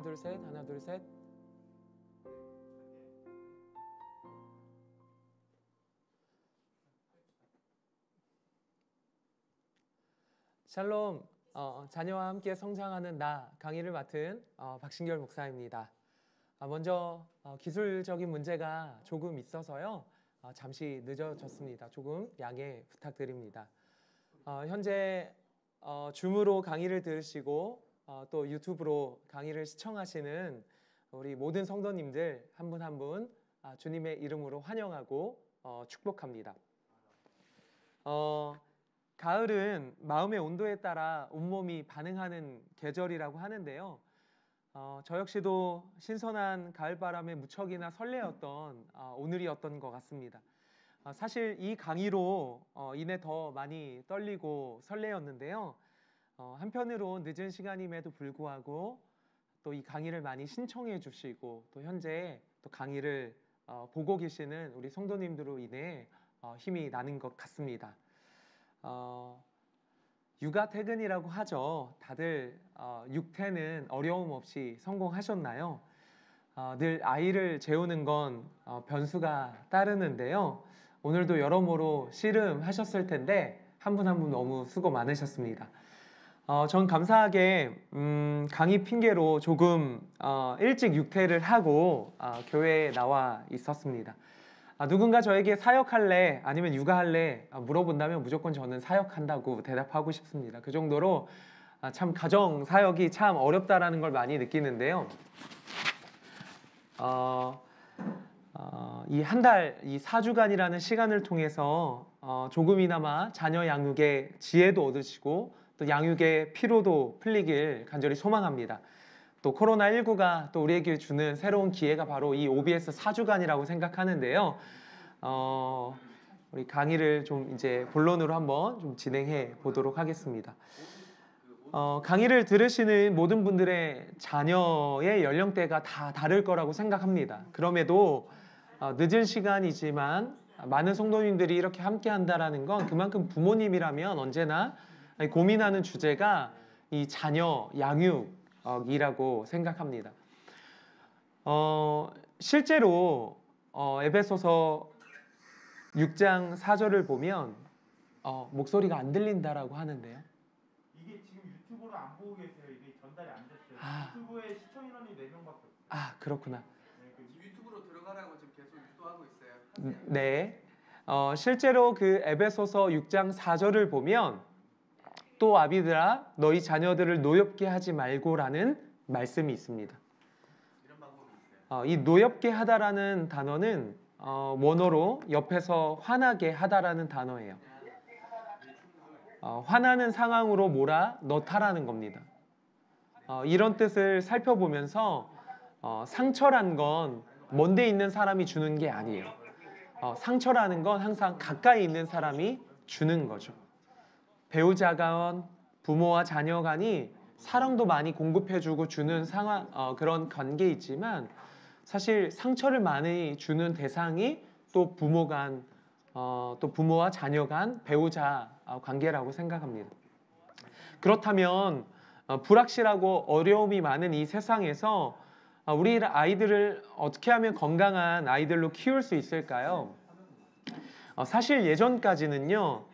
하나 둘 셋, 하나 둘 셋. 샬롬. 자녀와 함께 성장하는 나 강의를 맡은 박신결 목사입니다. 먼저 기술적인 문제가 조금 있어서요. 잠시 늦어졌습니다. 조금 양해 부탁드립니다. 현재 줌으로 강의를 들으시고 또 유튜브로 강의를 시청하시는 우리 모든 성도님들 한 분 한 분 주님의 이름으로 환영하고 축복합니다. 가을은 마음의 온도에 따라 온몸이 반응하는 계절이라고 하는데요. 저 역시도 신선한 가을바람에 무척이나 설레었던 오늘이었던 것 같습니다. 사실 이 강의로 인해 더 많이 떨리고 설레었는데요. 한편으로 늦은 시간임에도 불구하고 또 이 강의를 많이 신청해 주시고 또 현재 또 강의를 보고 계시는 우리 성도님들로 인해 힘이 나는 것 같습니다. 육아 퇴근이라고 하죠. 다들 육퇴는 어려움 없이 성공하셨나요? 늘 아이를 재우는 건 변수가 따르는데요. 오늘도 여러모로 씨름하셨을 텐데 한 분 한 분 너무 수고 많으셨습니다. 전 감사하게 강의 핑계로 조금 일찍 육퇴를 하고 교회에 나와 있었습니다. 누군가 저에게 사역할래 아니면 육아할래 물어본다면 무조건 저는 사역한다고 대답하고 싶습니다. 그 정도로 참 가정 사역이 참 어렵다라는 걸 많이 느끼는데요. 이 한 달, 이 4주간이라는 시간을 통해서 조금이나마 자녀 양육의 지혜도 얻으시고 또 양육의 피로도 풀리길 간절히 소망합니다. 또 코로나19가 또 우리에게 주는 새로운 기회가 바로 이 OBS 4주간이라고 생각하는데요. 우리 강의를 좀 이제 본론으로 한번 좀 진행해 보도록 하겠습니다. 강의를 들으시는 모든 분들의 자녀의 연령대가 다 다를 거라고 생각합니다. 그럼에도 늦은 시간이지만 많은 성도님들이 이렇게 함께 한다는 건 그만큼 부모님이라면 언제나 고민하는 주제가 이 자녀 양육이라고 생각합니다. 실제로 에베소서 6장 4절을 보면 목소리가 안 들린다라고 하는데요. 이게 지금 유튜브로 안 보고 계세요. 이게 전달이 안 됐어요. 유튜브에 시청 인원이 4명밖에 없어요. 그렇구나. 네, 유튜브로 들어가라고 지금 계속 유도하고 있어요. 네. 실제로 그 에베소서 6장 4절을 보면 또 아비들아 너희 자녀들을 노엽게 하지 말고라는 말씀이 있습니다. 이런 방법이 있어요. 이 노엽게 하다라는 단어는 원어로 옆에서 화나게 하다라는 단어예요. 화나는 상황으로 몰아 넣다라는 겁니다. 이런 뜻을 살펴보면서 상처란 건 먼데 있는 사람이 주는 게 아니에요. 상처라는 건 항상 가까이 있는 사람이 주는 거죠. 배우자간, 부모와 자녀 간이 사랑도 많이 공급해주고 주는 상황, 그런 관계이지만 사실 상처를 많이 주는 대상이 또 부모 간, 또 부모와 자녀 간, 배우자 관계라고 생각합니다. 그렇다면 불확실하고 어려움이 많은 이 세상에서 우리 아이들을 어떻게 하면 건강한 아이들로 키울 수 있을까요? 사실 예전까지는요.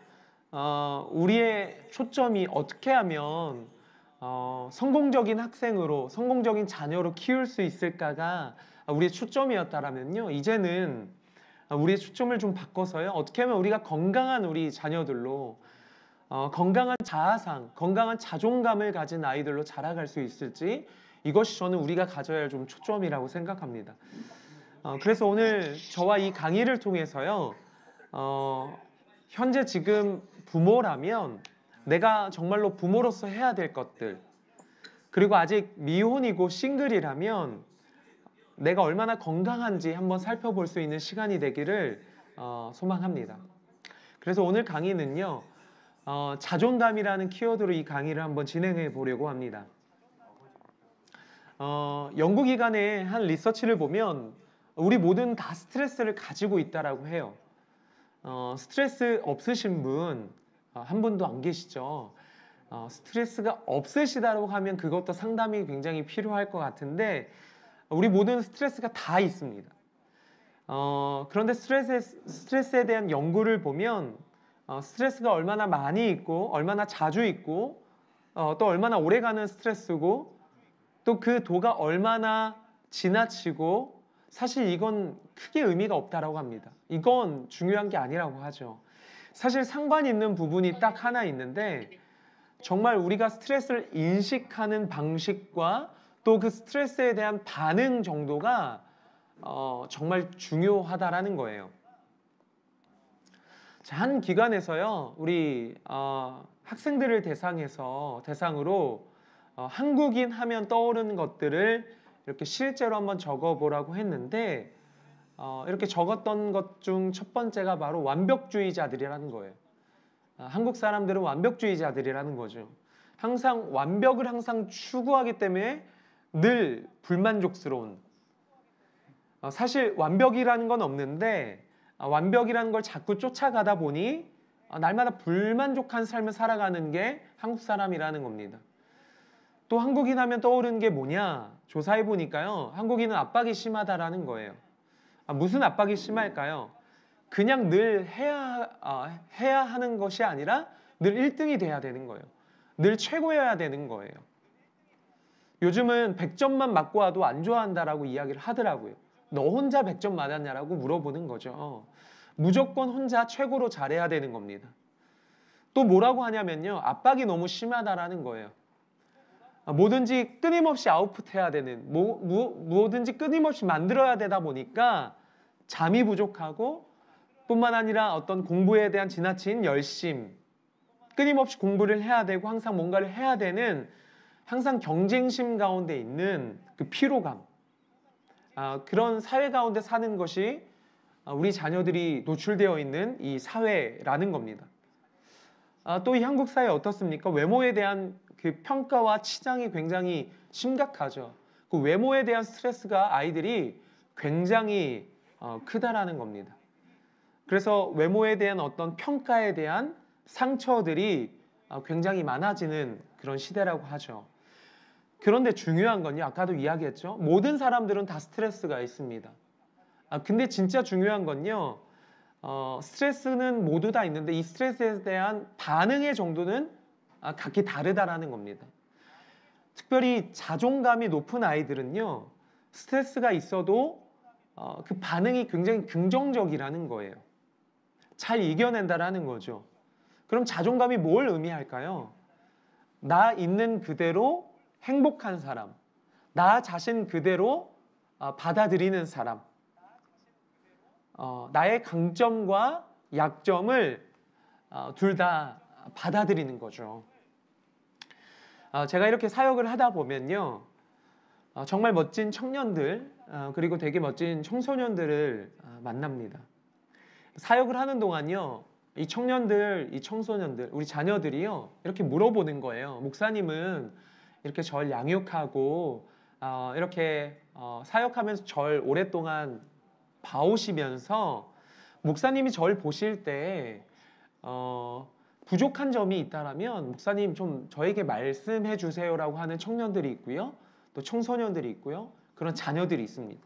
우리의 초점이 어떻게 하면 성공적인 학생으로 성공적인 자녀로 키울 수 있을까가 우리의 초점이었다라면요. 이제는 우리의 초점을 좀 바꿔서요. 어떻게 하면 우리가 건강한 우리 자녀들로 건강한 자아상, 건강한 자존감을 가진 아이들로 자라갈 수 있을지 이것이 저는 우리가 가져야 할 좀 초점이라고 생각합니다. 그래서 오늘 저와 이 강의를 통해서요. 현재 지금 부모라면 내가 정말로 부모로서 해야 될 것들 그리고 아직 미혼이고 싱글이라면 내가 얼마나 건강한지 한번 살펴볼 수 있는 시간이 되기를 소망합니다. 그래서 오늘 강의는요. 자존감이라는 키워드로 이 강의를 한번 진행해 보려고 합니다. 연구기관의 한 리서치를 보면 우리 모두는 다 스트레스를 가지고 있다라고 해요. 스트레스 없으신 분 한 분도 안 계시죠. 스트레스가 없으시다고 하면 그것도 상담이 굉장히 필요할 것 같은데 우리 모든 스트레스가 다 있습니다. 그런데 스트레스에 대한 연구를 보면 스트레스가 얼마나 많이 있고 얼마나 자주 있고 또 얼마나 오래가는 스트레스고 또 그 도가 얼마나 지나치고 사실 이건 크게 의미가 없다라고 합니다. 이건 중요한 게 아니라고 하죠. 사실 상관 있는 부분이 딱 하나 있는데 정말 우리가 스트레스를 인식하는 방식과 또 그 스트레스에 대한 반응 정도가 정말 중요하다라는 거예요. 자, 한 기관에서요, 우리 학생들을 대상으로 한국인 하면 떠오르는 것들을 이렇게 실제로 한번 적어보라고 했는데 이렇게 적었던 것 중 첫 번째가 바로 완벽주의자들이라는 거예요. 한국 사람들은 완벽주의자들이라는 거죠. 항상 완벽을 항상 추구하기 때문에 늘 불만족스러운. 사실 완벽이라는 건 없는데 완벽이라는 걸 자꾸 쫓아가다 보니 날마다 불만족한 삶을 살아가는 게 한국 사람이라는 겁니다. 또 한국인 하면 떠오르는 게 뭐냐? 조사해 보니까요. 한국인은 압박이 심하다라는 거예요. 무슨 압박이 심할까요? 그냥 늘 해야 하는 것이 아니라 늘 1등이 돼야 되는 거예요. 늘 최고여야 되는 거예요. 요즘은 100점만 맞고 와도 안 좋아한다라고 이야기를 하더라고요. 너 혼자 100점 맞았냐라고 물어보는 거죠. 무조건 혼자 최고로 잘해야 되는 겁니다. 또 뭐라고 하냐면요. 압박이 너무 심하다라는 거예요. 뭐든지 끊임없이 아웃풋해야 되는, 뭐든지 끊임없이 만들어야 되다 보니까 잠이 부족하고 뿐만 아니라 어떤 공부에 대한 지나친 열심, 끊임없이 공부를 해야 되고 항상 뭔가를 해야 되는 항상 경쟁심 가운데 있는 그 피로감, 그런 사회 가운데 사는 것이 우리 자녀들이 노출되어 있는 이 사회라는 겁니다. 또 이 한국 사회 어떻습니까? 외모에 대한 그 평가와 치장이 굉장히 심각하죠. 그 외모에 대한 스트레스가 아이들이 굉장히 크다라는 겁니다. 그래서 외모에 대한 어떤 평가에 대한 상처들이 굉장히 많아지는 그런 시대라고 하죠. 그런데 중요한 건요, 아까도 이야기했죠. 모든 사람들은 다 스트레스가 있습니다. 근데 진짜 중요한 건요, 스트레스는 모두 다 있는데 이 스트레스에 대한 반응의 정도는 각기 다르다라는 겁니다. 특별히 자존감이 높은 아이들은요, 스트레스가 있어도 그 반응이 굉장히 긍정적이라는 거예요. 잘 이겨낸다라는 거죠. 그럼 자존감이 뭘 의미할까요? 나 있는 그대로 행복한 사람, 나 자신 그대로 받아들이는 사람, 나의 강점과 약점을 둘 다 받아들이는 거죠. 제가 이렇게 사역을 하다 보면요, 정말 멋진 청년들 그리고 되게 멋진 청소년들을 만납니다. 사역을 하는 동안요, 이 청년들, 이 청소년들, 우리 자녀들이요 이렇게 물어보는 거예요. 목사님은 이렇게 절 양육하고 이렇게 사역하면서 절 오랫동안 봐오시면서 목사님이 절 보실 때 부족한 점이 있다라면 목사님 좀 저에게 말씀해 주세요라고 하는 청년들이 있고요, 또 청소년들이 있고요, 그런 자녀들이 있습니다.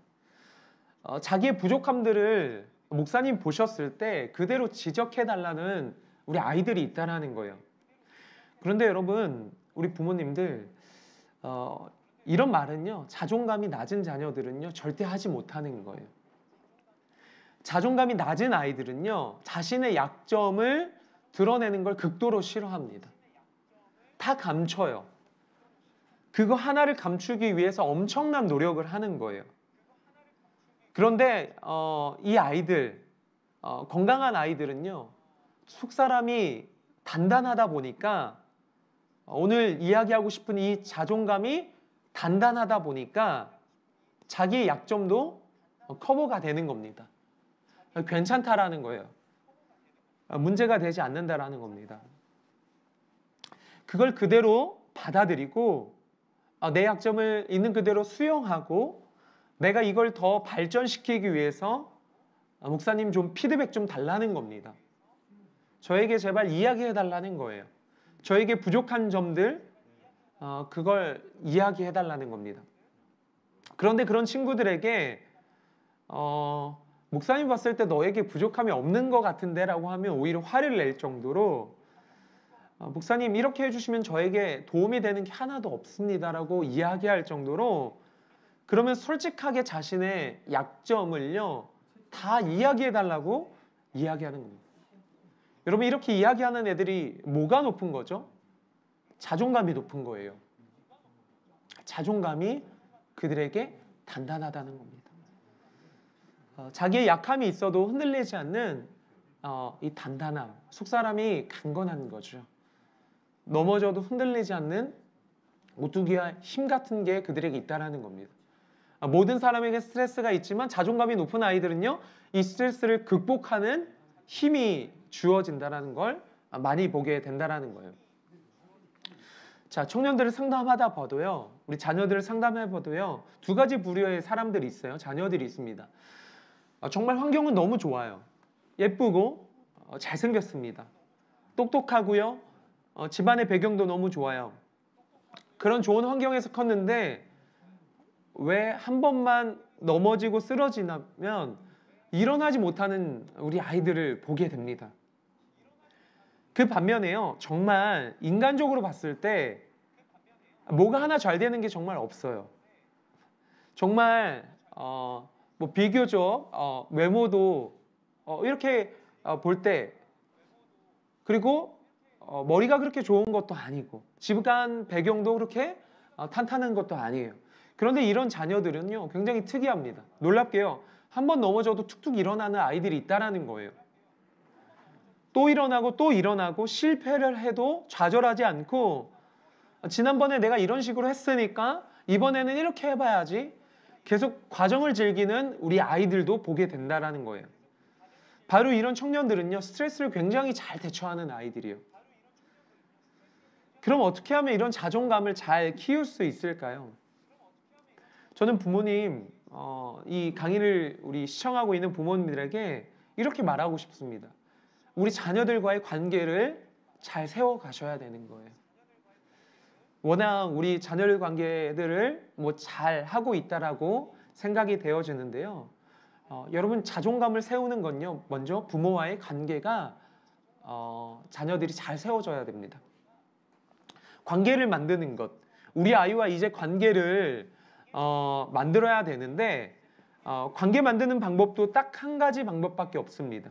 자기의 부족함들을 목사님 보셨을 때 그대로 지적해 달라는 우리 아이들이 있다라는 거예요. 그런데 여러분, 우리 부모님들 이런 말은요, 자존감이 낮은 자녀들은요 절대 하지 못하는 거예요. 자존감이 낮은 아이들은요 자신의 약점을 드러내는 걸 극도로 싫어합니다. 다 감춰요. 그거 하나를 감추기 위해서 엄청난 노력을 하는 거예요. 그런데 이 아이들, 건강한 아이들은요 속사람이 단단하다 보니까 오늘 이야기하고 싶은 이 자존감이 단단하다 보니까 자기의 약점도 커버가 되는 겁니다. 괜찮다라는 거예요. 문제가 되지 않는다라는 겁니다. 그걸 그대로 받아들이고 내 약점을 있는 그대로 수용하고 내가 이걸 더 발전시키기 위해서 목사님 좀 피드백 좀 달라는 겁니다. 저에게 제발 이야기해 달라는 거예요. 저에게 부족한 점들 그걸 이야기해 달라는 겁니다. 그런데 그런 친구들에게 목사님 봤을 때 너에게 부족함이 없는 것 같은데 라고 하면 오히려 화를 낼 정도로 목사님 이렇게 해주시면 저에게 도움이 되는 게 하나도 없습니다 라고 이야기할 정도로, 그러면 솔직하게 자신의 약점을요 다 이야기해 달라고 이야기하는 겁니다. 여러분, 이렇게 이야기하는 애들이 뭐가 높은 거죠? 자존감이 높은 거예요. 자존감이 그들에게 단단하다는 겁니다. 자기의 약함이 있어도 흔들리지 않는 이 단단함, 속사람이 강건한 거죠. 넘어져도 흔들리지 않는 오뚜기와 힘 같은 게 그들에게 있다는 겁니다. 모든 사람에게 스트레스가 있지만 자존감이 높은 아이들은요, 이 스트레스를 극복하는 힘이 주어진다는 걸 많이 보게 된다는 거예요. 자, 청년들을 상담하다 봐도요, 우리 자녀들을 상담해 봐도요, 두 가지 부류의 사람들이 있어요. 자녀들이 있습니다. 정말 환경은 너무 좋아요. 예쁘고 잘생겼습니다. 똑똑하고요, 집안의 배경도 너무 좋아요. 그런 좋은 환경에서 컸는데 왜 한 번만 넘어지고 쓰러지면 일어나지 못하는 우리 아이들을 보게 됩니다. 그 반면에요, 정말 인간적으로 봤을 때 뭐가 하나 잘 되는 게 정말 없어요. 정말 뭐 비교적 외모도 이렇게 볼 때, 그리고 머리가 그렇게 좋은 것도 아니고 집안 배경도 그렇게 탄탄한 것도 아니에요. 그런데 이런 자녀들은요 굉장히 특이합니다. 놀랍게요, 한 번 넘어져도 툭툭 일어나는 아이들이 있다라는 거예요. 또 일어나고 또 일어나고 실패를 해도 좌절하지 않고, 지난번에 내가 이런 식으로 했으니까 이번에는 이렇게 해봐야지, 계속 과정을 즐기는 우리 아이들도 보게 된다라는 거예요. 바로 이런 청년들은요 스트레스를 굉장히 잘 대처하는 아이들이에요. 그럼 어떻게 하면 이런 자존감을 잘 키울 수 있을까요? 저는 부모님, 이 강의를 우리 시청하고 있는 부모님들에게 이렇게 말하고 싶습니다. 우리 자녀들과의 관계를 잘 세워가셔야 되는 거예요. 워낙 우리 자녀들 관계들을 뭐 잘 하고 있다라고 생각이 되어지는데요. 여러분, 자존감을 세우는 건요, 먼저 부모와의 관계가 자녀들이 잘 세워져야 됩니다. 관계를 만드는 것, 우리 아이와 이제 관계를 만들어야 되는데 관계 만드는 방법도 딱 한 가지 방법밖에 없습니다.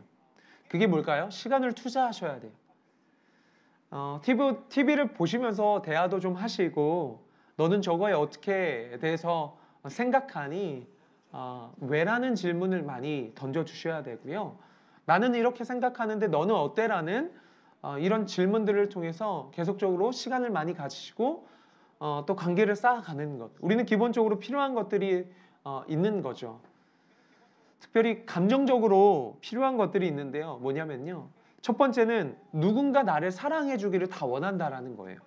그게 뭘까요? 시간을 투자하셔야 돼요. TV를 보시면서 대화도 좀 하시고, 너는 저거에 어떻게 대해서 생각하니? 왜라는 질문을 많이 던져주셔야 되고요. 나는 이렇게 생각하는데 너는 어때라는 이런 질문들을 통해서 계속적으로 시간을 많이 가지시고 또 관계를 쌓아가는 것. 우리는 기본적으로 필요한 것들이 있는 거죠. 특별히 감정적으로 필요한 것들이 있는데요. 뭐냐면요, 첫 번째는 누군가 나를 사랑해 주기를 다 원한다라는 거예요.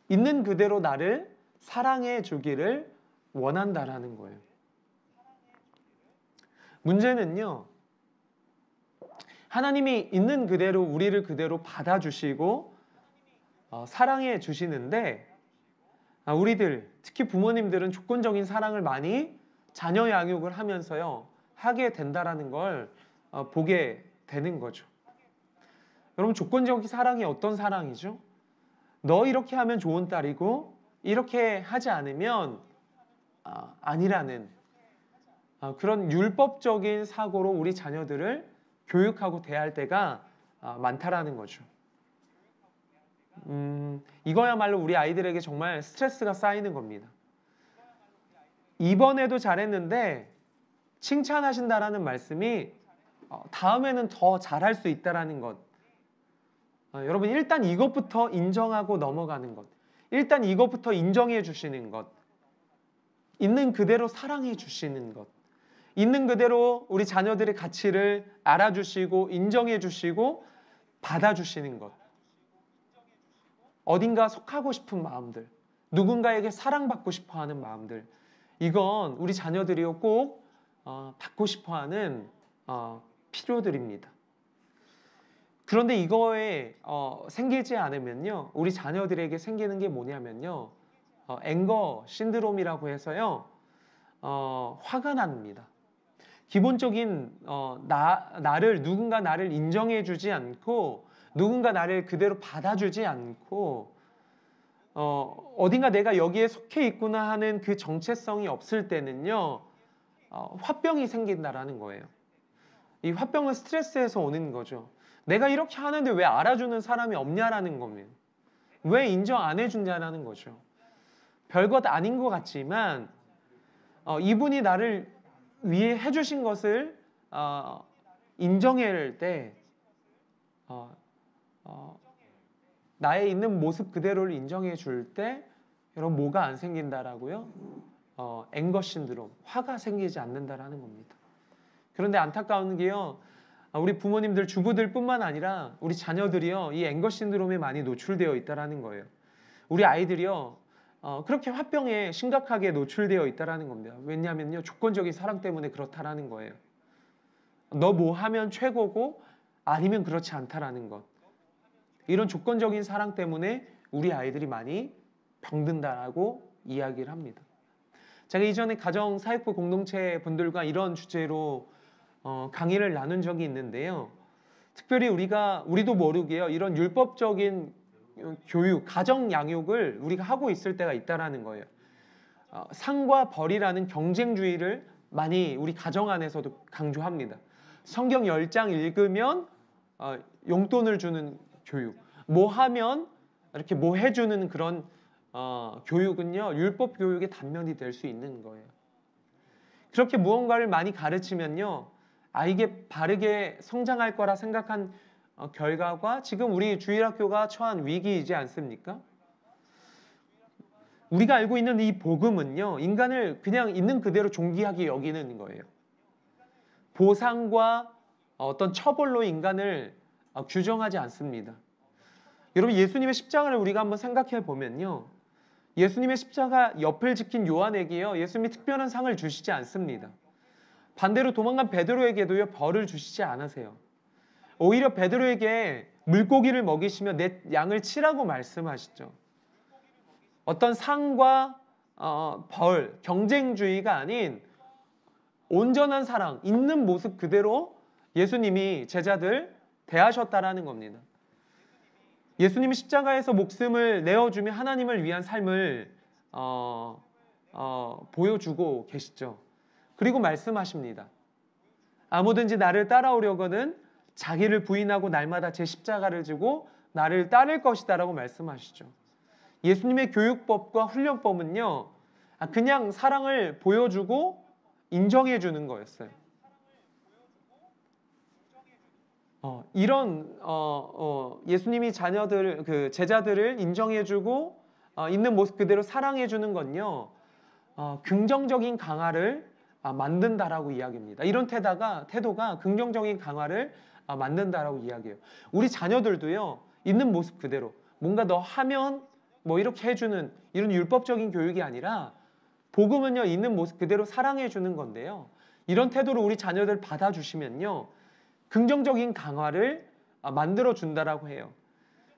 있는 그대로 나를 사랑해 주기를 원한다라는 거예요. 문제는요, 하나님이 있는 그대로 우리를 그대로 받아주시고 사랑해 주시는데, 우리들, 특히 부모님들은 조건적인 사랑을 많이 자녀 양육을 하면서요 하게 된다라는 걸 보게 되는 거죠. 여러분, 조건적인 사랑이 어떤 사랑이죠? 너 이렇게 하면 좋은 딸이고 이렇게 하지 않으면 아니라는 그런 율법적인 사고로 우리 자녀들을 교육하고 대할 때가 많다라는 거죠. 이거야말로 우리 아이들에게 정말 스트레스가 쌓이는 겁니다. 이번에도 잘했는데 칭찬하신다라는 말씀이 다음에는 더 잘할 수 있다라는 것. 여러분, 일단 이것부터 인정하고 넘어가는 것, 일단 이것부터 인정해 주시는 것, 있는 그대로 사랑해 주시는 것, 있는 그대로 우리 자녀들의 가치를 알아주시고 인정해 주시고 받아주시는 것, 어딘가 속하고 싶은 마음들, 누군가에게 사랑받고 싶어하는 마음들, 이건 우리 자녀들이요 꼭 받고 싶어하는 필요들입니다. 그런데 이거에 생기지 않으면요, 우리 자녀들에게 생기는 게 뭐냐면요, 앵거 신드롬이라고 해서요, 화가 납니다. 기본적인 누군가 나를 인정해주지 않고 누군가 나를 그대로 받아주지 않고 어딘가 내가 여기에 속해 있구나 하는 그 정체성이 없을 때는요, 화병이 생긴다라는 거예요. 이 화병은 스트레스에서 오는 거죠. 내가 이렇게 하는데 왜 알아주는 사람이 없냐라는 겁니다. 왜 인정 안 해준다라는 거죠. 별것 아닌 것 같지만 이분이 나를 위해 해주신 것을 인정할 때 나의 있는 모습 그대로를 인정해 줄 때 여러분 뭐가 안 생긴다라고요? 앵거 신드롬, 화가 생기지 않는다라는 겁니다. 그런데 안타까운 게요, 우리 부모님들, 주부들 뿐만 아니라 우리 자녀들이요, 이 앵거 신드롬에 많이 노출되어 있다라는 거예요. 우리 아이들이요, 그렇게 화병에 심각하게 노출되어 있다라는 겁니다. 왜냐하면요, 조건적인 사랑 때문에 그렇다라는 거예요. 너 뭐 하면 최고고 아니면 그렇지 않다라는 것. 이런 조건적인 사랑 때문에 우리 아이들이 많이 병든다라고 이야기를 합니다. 제가 이전에 가정사역부 공동체 분들과 이런 주제로 강의를 나눈 적이 있는데요. 특별히 우리도 모르게요, 이런 율법적인 교육, 가정 양육을 우리가 하고 있을 때가 있다라는 거예요. 상과 벌이라는 경쟁주의를 많이 우리 가정 안에서도 강조합니다. 성경 10장 읽으면 용돈을 주는 교육, 뭐 하면 이렇게 뭐 해주는 그런 교육은요, 율법 교육의 단면이 될 수 있는 거예요. 그렇게 무언가를 많이 가르치면요, 아이게 바르게 성장할 거라 생각한 결과가 지금 우리 주일학교가 처한 위기이지 않습니까? 우리가 알고 있는 이 복음은요, 인간을 그냥 있는 그대로 존귀하게 여기는 거예요. 보상과 어떤 처벌로 인간을 규정하지 않습니다. 여러분, 예수님의 십자가를 우리가 한번 생각해 보면요, 예수님의 십자가 옆을 지킨 요한에게요, 예수님이 특별한 상을 주시지 않습니다. 반대로 도망간 베드로에게도요, 벌을 주시지 않으세요. 오히려 베드로에게 물고기를 먹이시며 내 양을 치라고 말씀하시죠. 어떤 상과 벌, 경쟁주의가 아닌 온전한 사랑, 있는 모습 그대로 예수님이 제자들 대하셨다라는 겁니다. 예수님이 십자가에서 목숨을 내어주며 하나님을 위한 삶을 보여주고 계시죠. 그리고 말씀하십니다. 아무든지 나를 따라오려거든 자기를 부인하고 날마다 제 십자가를 지고 나를 따를 것이다 라고 말씀하시죠. 예수님의 교육법과 훈련법은요, 그냥 사랑을 보여주고 인정해 주는 거였어요. 이런 예수님이 제자들을 인정해 주고 있는 모습 그대로 사랑해 주는 건요, 긍정적인 강화를 만든다라고 이야기합니다. 이런 태도가 긍정적인 강화를 만든다라고 이야기해요. 우리 자녀들도요, 있는 모습 그대로 뭔가 너 하면 뭐 이렇게 해주는 이런 율법적인 교육이 아니라 복음은요, 있는 모습 그대로 사랑해 주는 건데요, 이런 태도로 우리 자녀들 받아주시면요, 긍정적인 강화를 만들어 준다라고 해요.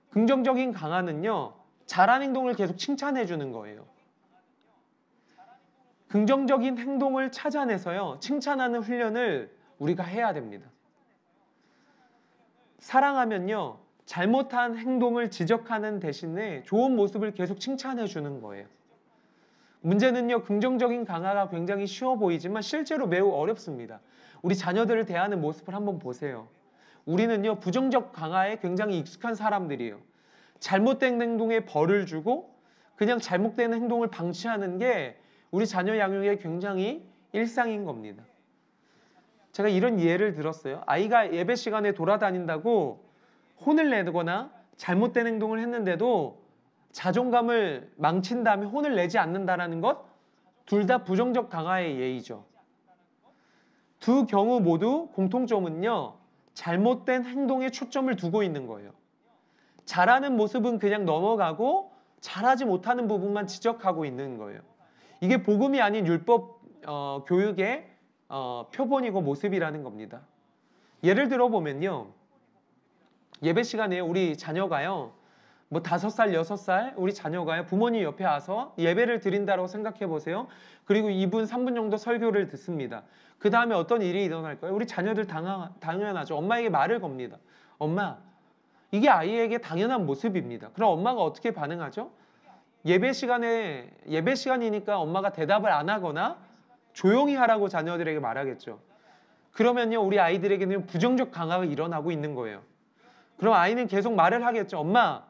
긍정적인 강화는요, 잘한 행동을 계속 칭찬해 주는 거예요. 긍정적인 행동을 찾아내서요, 칭찬하는 훈련을 우리가 해야 됩니다. 사랑하면요, 잘못한 행동을 지적하는 대신에 좋은 모습을 계속 칭찬해 주는 거예요. 문제는요, 긍정적인 강화가 굉장히 쉬워 보이지만 실제로 매우 어렵습니다. 우리 자녀들을 대하는 모습을 한번 보세요. 우리는요, 부정적 강화에 굉장히 익숙한 사람들이에요. 잘못된 행동에 벌을 주고 그냥 잘못된 행동을 방치하는 게 우리 자녀 양육의 굉장히 일상인 겁니다. 제가 이런 예를 들었어요. 아이가 예배 시간에 돌아다닌다고 혼을 내거나 잘못된 행동을 했는데도 자존감을 망친 다음에 혼을 내지 않는다는 것, 둘 다 부정적 강화의 예이죠. 두 경우 모두 공통점은요, 잘못된 행동에 초점을 두고 있는 거예요. 잘하는 모습은 그냥 넘어가고 잘하지 못하는 부분만 지적하고 있는 거예요. 이게 복음이 아닌 율법 교육의 표본이고 모습이라는 겁니다. 예를 들어 보면요, 예배 시간에 우리 자녀가요, 뭐 5살, 6살 우리 자녀가요, 부모님 옆에 와서 예배를 드린다고 생각해 보세요. 그리고 2분, 3분 정도 설교를 듣습니다. 그 다음에 어떤 일이 일어날까요? 우리 자녀들 당연하죠. 엄마에게 말을 겁니다. 엄마, 이게 아이에게 당연한 모습입니다. 그럼 엄마가 어떻게 반응하죠? 예배 시간이니까 엄마가 대답을 안 하거나 조용히 하라고 자녀들에게 말하겠죠. 그러면요, 우리 아이들에게는 부정적 강화가 일어나고 있는 거예요. 그럼 아이는 계속 말을 하겠죠. 엄마.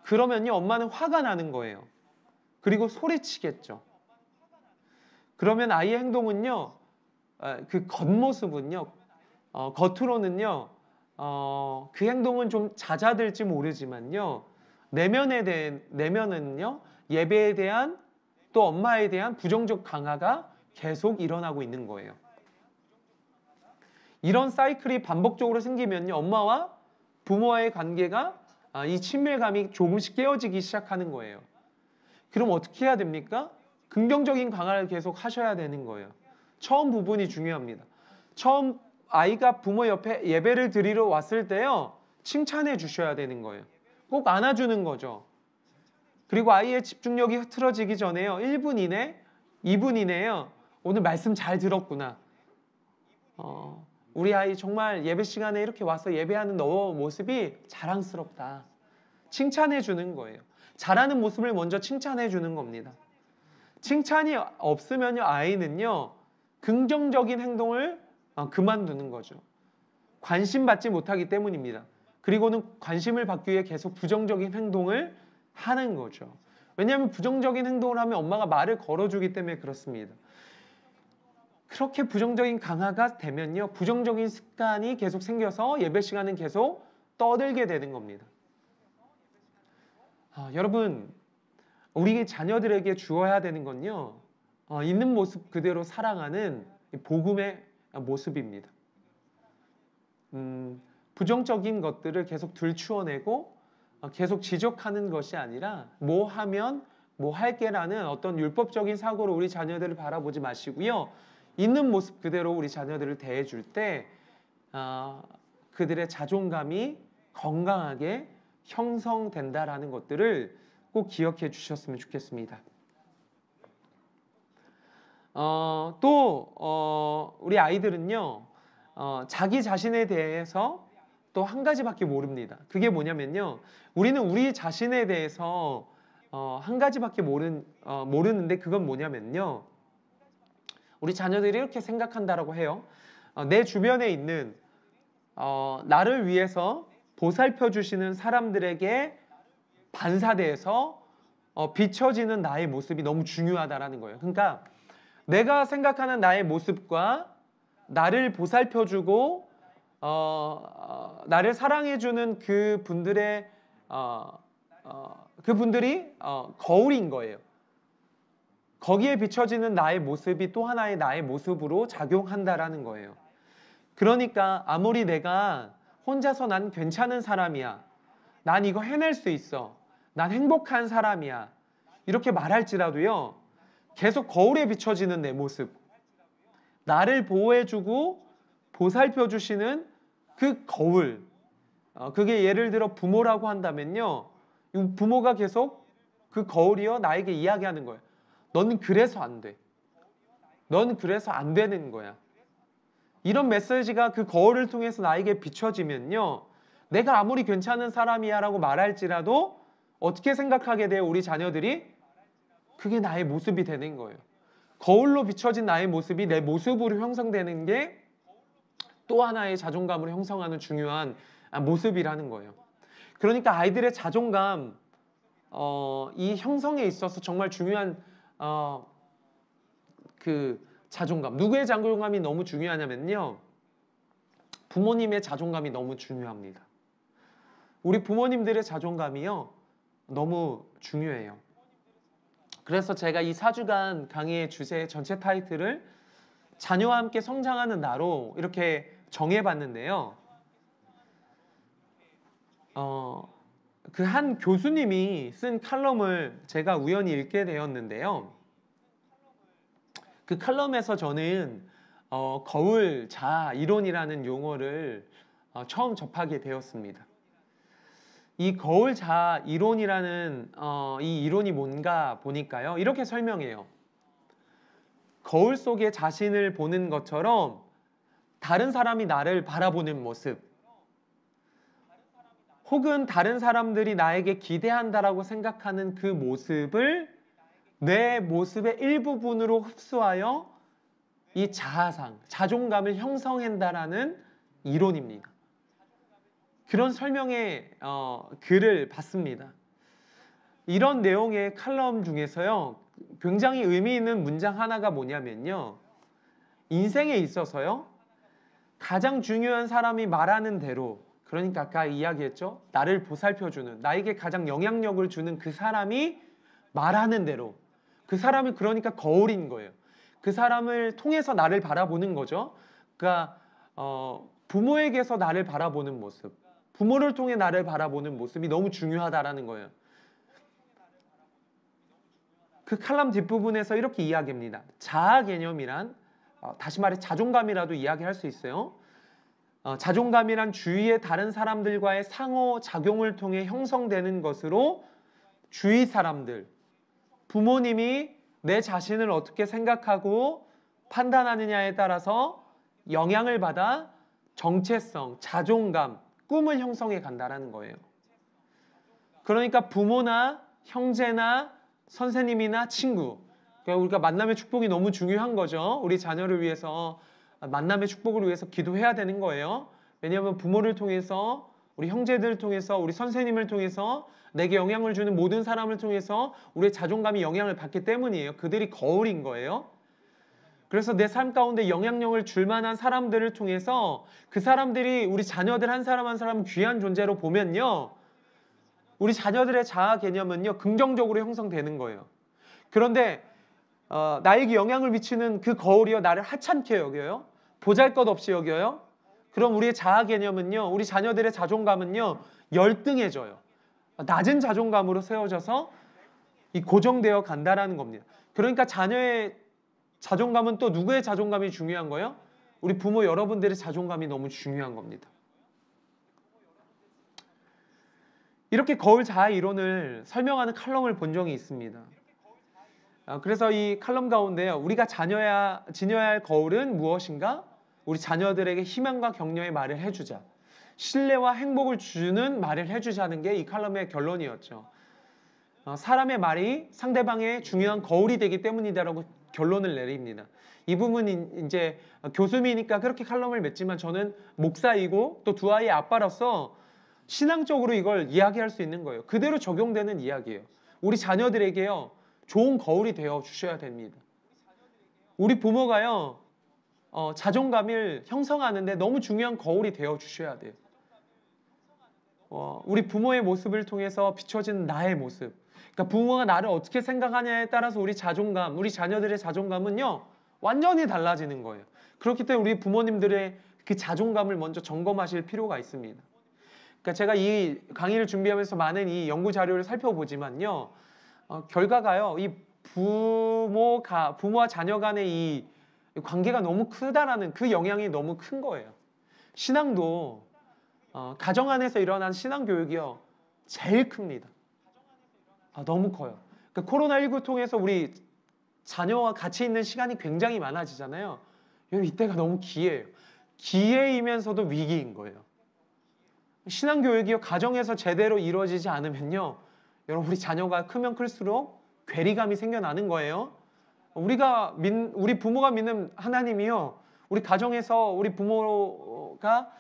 그러면요, 엄마는 화가 나는 거예요. 그리고 소리치겠죠. 그러면 아이의 행동은요, 그 겉모습은요, 겉으로는요, 그 행동은 좀 잦아들지 모르지만요, 내면은요, 예배에 대한 또 엄마에 대한 부정적 강화가 계속 일어나고 있는 거예요. 이런 사이클이 반복적으로 생기면요, 엄마와 부모와의 관계가 이 친밀감이 조금씩 깨어지기 시작하는 거예요. 그럼 어떻게 해야 됩니까? 긍정적인 강화를 계속 하셔야 되는 거예요. 처음 부분이 중요합니다. 처음 아이가 부모 옆에 예배를 드리러 왔을 때요, 칭찬해 주셔야 되는 거예요. 꼭 안아주는 거죠. 그리고 아이의 집중력이 흐트러지기 전에요, 1분 이내, 2분 이내요, 오늘 말씀 잘 들었구나. 우리 아이 정말 예배 시간에 이렇게 와서 예배하는 너 모습이 자랑스럽다. 칭찬해 주는 거예요. 잘하는 모습을 먼저 칭찬해 주는 겁니다. 칭찬이 없으면요, 아이는요, 긍정적인 행동을 그만두는 거죠. 관심 받지 못하기 때문입니다. 그리고는 관심을 받기 위해 계속 부정적인 행동을 하는 거죠. 왜냐하면 부정적인 행동을 하면 엄마가 말을 걸어주기 때문에 그렇습니다. 그렇게 부정적인 강화가 되면요, 부정적인 습관이 계속 생겨서 예배 시간은 계속 떠들게 되는 겁니다. 여러분, 우리 자녀들에게 주어야 되는 건요, 있는 모습 그대로 사랑하는 복음의 모습입니다. 부정적인 것들을 계속 들추어내고 계속 지적하는 것이 아니라 뭐 하면 뭐 할게라는 어떤 율법적인 사고로 우리 자녀들을 바라보지 마시고요, 있는 모습 그대로 우리 자녀들을 대해줄 때 그들의 자존감이 건강하게 형성된다라는 것들을 꼭 기억해 주셨으면 좋겠습니다. 또 우리 아이들은요, 자기 자신에 대해서 또 한 가지밖에 모릅니다. 그게 뭐냐면요, 우리는 우리 자신에 대해서 한 가지밖에 모르는데 그건 뭐냐면요, 우리 자녀들이 이렇게 생각한다라고 해요. 내 주변에 있는 나를 위해서 보살펴 주시는 사람들에게 반사돼서 비춰지는 나의 모습이 너무 중요하다라는 거예요. 그러니까 내가 생각하는 나의 모습과 나를 보살펴주고 나를 사랑해주는 그분들이 거울인 거예요. 거기에 비춰지는 나의 모습이 또 하나의 나의 모습으로 작용한다라는 거예요. 그러니까 아무리 내가 혼자서 난 괜찮은 사람이야, 난 이거 해낼 수 있어, 난 행복한 사람이야, 이렇게 말할지라도요, 계속 거울에 비춰지는 내 모습, 나를 보호해주고 보살펴주시는 그 거울, 그게 예를 들어 부모라고 한다면요, 이 부모가 계속 그 거울이요 나에게 이야기하는 거예요. 너는 그래서 안 돼. 넌 그래서 안 되는 거야. 이런 메시지가 그 거울을 통해서 나에게 비춰지면요, 내가 아무리 괜찮은 사람이야 라고 말할지라도 어떻게 생각하게 돼요? 우리 자녀들이? 그게 나의 모습이 되는 거예요. 거울로 비춰진 나의 모습이 내 모습으로 형성되는 게 또 하나의 자존감을 형성하는 중요한 모습이라는 거예요. 그러니까 아이들의 자존감, 이 형성에 있어서 정말 중요한 그 자존감, 누구의 자존감이 너무 중요하냐면요, 부모님의 자존감이 너무 중요합니다. 우리 부모님들의 자존감이요 너무 중요해요. 그래서 제가 이 4주간 강의의 주제 전체 타이틀을 자녀와 함께 성장하는 나로 이렇게 정해봤는데요, 그 한 교수님이 쓴 칼럼을 제가 우연히 읽게 되었는데요, 그 칼럼에서 저는 거울 자아 이론이라는 용어를 처음 접하게 되었습니다. 이 거울 자아 이론이라는 이 이론이 뭔가 보니까요. 이렇게 설명해요. 거울 속에 자신을 보는 것처럼 다른 사람이 나를 바라보는 모습, 혹은 다른 사람들이 나에게 기대한다라고 생각하는 그 모습을 내 모습의 일부분으로 흡수하여 이 자아상, 자존감을 형성한다라는 이론입니다. 그런 설명의 글을 봤습니다. 이런 내용의 칼럼 중에서요, 굉장히 의미 있는 문장 하나가 뭐냐면요, 인생에 있어서요, 가장 중요한 사람이 말하는 대로, 그러니까 아까 이야기했죠, 나를 보살펴주는, 나에게 가장 영향력을 주는 그 사람이 말하는 대로, 그 사람이 그러니까 거울인 거예요. 그 사람을 통해서 나를 바라보는 거죠. 그러니까 부모에게서 나를 바라보는 모습, 부모를 통해 나를 바라보는 모습이 너무 중요하다라는 거예요. 그 칼럼 뒷부분에서 이렇게 이야기합니다. 자아 개념이란, 다시 말해 자존감이라도 이야기할 수 있어요. 자존감이란 주위의 다른 사람들과의 상호작용을 통해 형성되는 것으로 주위 사람들, 부모님이 내 자신을 어떻게 생각하고 판단하느냐에 따라서 영향을 받아 정체성, 자존감, 꿈을 형성해 간다라는 거예요. 그러니까 부모나 형제나 선생님이나 친구, 그러니까 우리가 만남의 축복이 너무 중요한 거죠. 우리 자녀를 위해서 만남의 축복을 위해서 기도해야 되는 거예요. 왜냐하면 부모를 통해서, 우리 형제들을 통해서, 우리 선생님을 통해서, 내게 영향을 주는 모든 사람을 통해서 우리의 자존감이 영향을 받기 때문이에요. 그들이 거울인 거예요. 그래서 내 삶 가운데 영향력을 줄 만한 사람들을 통해서 그 사람들이 우리 자녀들 한 사람 한 사람 귀한 존재로 보면요, 우리 자녀들의 자아 개념은요, 긍정적으로 형성되는 거예요. 그런데 나에게 영향을 미치는 그 거울이요, 나를 하찮게 여겨요, 보잘것없이 여겨요. 그럼 우리의 자아 개념은요, 우리 자녀들의 자존감은요, 열등해져요. 낮은 자존감으로 세워져서 이 고정되어 간다라는 겁니다. 그러니까 자녀의 자존감은 또 누구의 자존감이 중요한 거예요? 우리 부모 여러분들의 자존감이 너무 중요한 겁니다. 이렇게 거울 자아 이론을 설명하는 칼럼을 본 적이 있습니다. 그래서 이 칼럼 가운데 우리가 지녀야 할 거울은 무엇인가? 우리 자녀들에게 희망과 격려의 말을 해주자, 신뢰와 행복을 주는 말을 해주자는 게 이 칼럼의 결론이었죠. 사람의 말이 상대방의 중요한 거울이 되기 때문이다라고 결론을 내립니다. 이 부분이 이제 교수이니까 그렇게 칼럼을 맺지만 저는 목사이고 또 두 아이의 아빠로서 신앙적으로 이걸 이야기할 수 있는 거예요. 그대로 적용되는 이야기예요. 우리 자녀들에게요, 좋은 거울이 되어 주셔야 됩니다. 우리 부모가요, 자존감을 형성하는데 너무 중요한 거울이 되어 주셔야 돼요. 우리 부모의 모습을 통해서 비춰지는 나의 모습, 그러니까 부모가 나를 어떻게 생각하냐에 따라서 우리 자존감, 우리 자녀들의 자존감은요, 완전히 달라지는 거예요. 그렇기 때문에 우리 부모님들의 그 자존감을 먼저 점검하실 필요가 있습니다. 그러니까 제가 이 강의를 준비하면서 많은 이 연구 자료를 살펴보지만요, 결과가요, 이 부모와 자녀 간의 이 관계가 너무 크다라는 그 영향이 너무 큰 거예요. 신앙도 가정 안에서 일어난 신앙 교육이요, 제일 큽니다. 너무 커요. 그러니까 코로나19 통해서 우리 자녀와 같이 있는 시간이 굉장히 많아지잖아요. 여러분, 이때가 너무 기회예요. 기회이면서도 위기인 거예요. 신앙 교육이요, 가정에서 제대로 이루어지지 않으면요, 여러분, 우리 자녀가 크면 클수록 괴리감이 생겨나는 거예요. 우리 부모가 믿는 하나님이요, 우리 가정에서 우리 부모가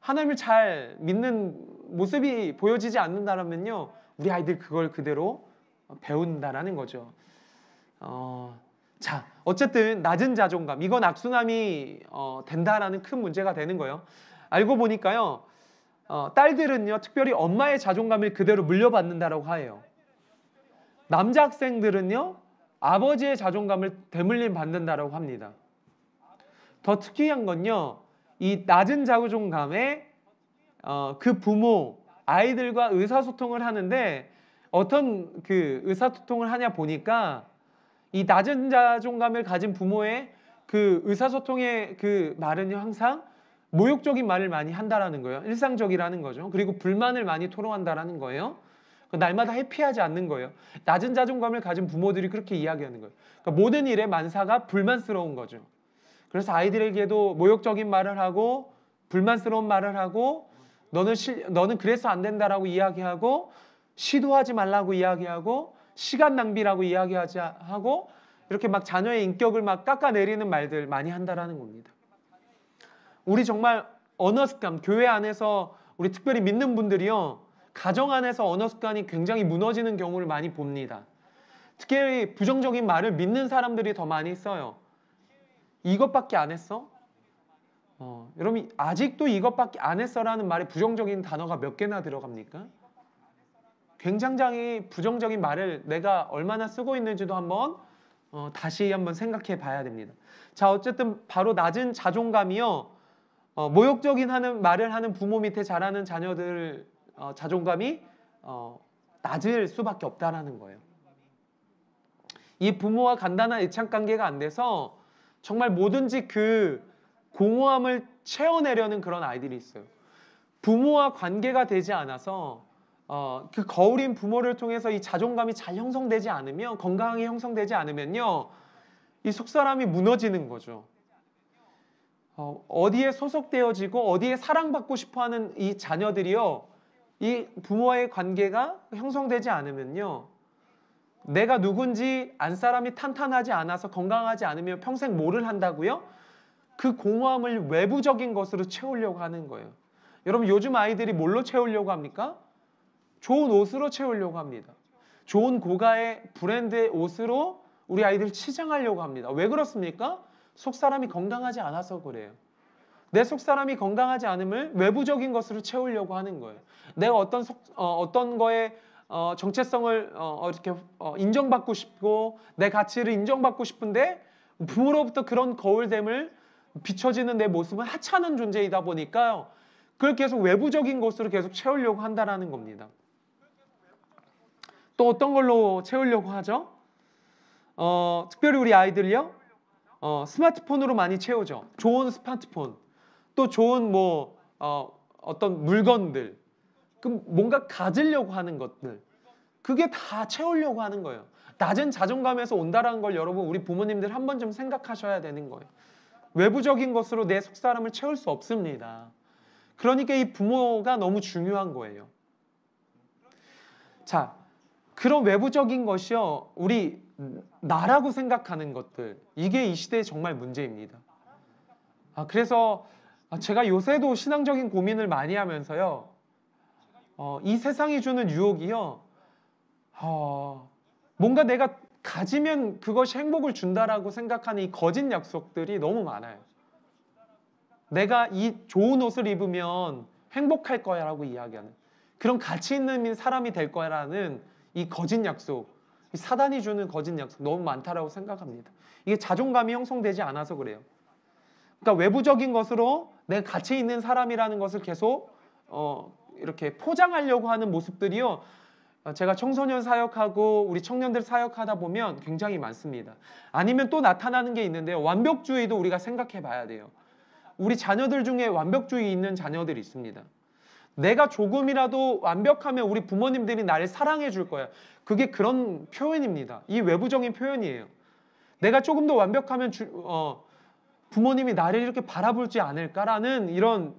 하나님을 잘 믿는 모습이 보여지지 않는다면요, 우리 아이들 그걸 그대로 배운다라는 거죠. 자, 어쨌든 낮은 자존감, 이건 악순환이 된다라는 큰 문제가 되는 거예요. 알고 보니까요, 딸들은요, 특별히 엄마의 자존감을 그대로 물려받는다라고 해요. 남자 학생들은요, 아버지의 자존감을 대물림 받는다라고 합니다. 더 특이한 건요, 이 낮은 자존감에 그 부모, 아이들과 의사소통을 하는데 어떤 그 의사소통을 하냐 보니까 이 낮은 자존감을 가진 부모의 그 의사소통의 그 말은요, 항상 모욕적인 말을 많이 한다라는 거예요. 일상적이라는 거죠. 그리고 불만을 많이 토로한다라는 거예요. 날마다 해피하지 않는 거예요. 낮은 자존감을 가진 부모들이 그렇게 이야기하는 거예요. 그러니까 모든 일에 만사가 불만스러운 거죠. 그래서 아이들에게도 모욕적인 말을 하고 불만스러운 말을 하고 너는 그래서 안 된다라고 이야기하고 시도하지 말라고 이야기하고 시간 낭비라고 이야기하고 이렇게 막 자녀의 인격을 막 깎아내리는 말들 많이 한다라는 겁니다. 우리 정말 언어 습관, 교회 안에서 우리 특별히 믿는 분들이요, 가정 안에서 언어 습관이 굉장히 무너지는 경우를 많이 봅니다. 특히 부정적인 말을 믿는 사람들이 더 많이 써요. 이것밖에 안 했어? 여러분 아직도 이것밖에 안 했어라는 말에 부정적인 단어가 몇 개나 들어갑니까? 굉장히 부정적인 말을 내가 얼마나 쓰고 있는지도 한번 다시 한번 생각해 봐야 됩니다. 자, 어쨌든 바로 낮은 자존감이요, 모욕적인 말을 하는 부모 밑에 자라는 자녀들 자존감이 낮을 수밖에 없다라는 거예요. 이 부모와 간단한 애착관계가 안 돼서 정말 뭐든지 그 공허함을 채워내려는 그런 아이들이 있어요. 부모와 관계가 되지 않아서 그 거울인 부모를 통해서 이 자존감이 잘 형성되지 않으면, 건강하게 형성되지 않으면요, 이 속사람이 무너지는 거죠. 어디에 소속되어지고 어디에 사랑받고 싶어하는 이 자녀들이요, 이 부모와의 관계가 형성되지 않으면요, 내가 누군지 안 사람이 탄탄하지 않아서 건강하지 않으면 평생 뭐를 한다고요? 그 공허함을 외부적인 것으로 채우려고 하는 거예요. 여러분 요즘 아이들이 뭘로 채우려고 합니까? 좋은 옷으로 채우려고 합니다. 좋은 고가의 브랜드의 옷으로 우리 아이들을 치장하려고 합니다. 왜 그렇습니까? 속사람이 건강하지 않아서 그래요. 내 속사람이 건강하지 않음을 외부적인 것으로 채우려고 하는 거예요. 내가 어떤 거에 정체성을 이렇게 인정받고 싶고 내 가치를 인정받고 싶은데 부모로부터 그런 거울됨을 비춰지는 내 모습은 하찮은 존재이다 보니까요, 그걸 계속 외부적인 것으로 계속 채우려고 한다는 겁니다. 또 어떤 걸로 채우려고 하죠? 특별히 우리 아이들이요, 스마트폰으로 많이 채우죠. 좋은 스마트폰, 또 좋은 어떤 물건들, 뭔가 가지려고 하는 것들, 그게 다 채우려고 하는 거예요. 낮은 자존감에서 온다라는 걸 여러분 우리 부모님들 한 번 좀 생각하셔야 되는 거예요. 외부적인 것으로 내 속사람을 채울 수 없습니다. 그러니까 이 부모가 너무 중요한 거예요. 자, 그런 외부적인 것이요, 우리 나라고 생각하는 것들, 이게 이 시대의 정말 문제입니다. 그래서 제가 요새도 신앙적인 고민을 많이 하면서요, 이 세상이 주는 유혹이요, 뭔가 내가 가지면 그것이 행복을 준다라고 생각하는 이 거짓 약속들이 너무 많아요. 내가 이 좋은 옷을 입으면 행복할 거야 라고 이야기하는 그런 가치 있는 사람이 될 거라는 이 거짓 약속, 이 사단이 주는 거짓 약속 너무 많다라고 생각합니다. 이게 자존감이 형성되지 않아서 그래요. 그러니까 외부적인 것으로 내가 가치 있는 사람이라는 것을 계속 이렇게 포장하려고 하는 모습들이요, 제가 청소년 사역하고 우리 청년들 사역하다 보면 굉장히 많습니다. 아니면 또 나타나는 게 있는데요, 완벽주의도 우리가 생각해 봐야 돼요. 우리 자녀들 중에 완벽주의 있는 자녀들이 있습니다. 내가 조금이라도 완벽하면 우리 부모님들이 나를 사랑해 줄 거야. 그게 그런 표현입니다. 이 외부적인 표현이에요. 내가 조금 더 완벽하면 부모님이 나를 이렇게 바라보지 않을까라는 이런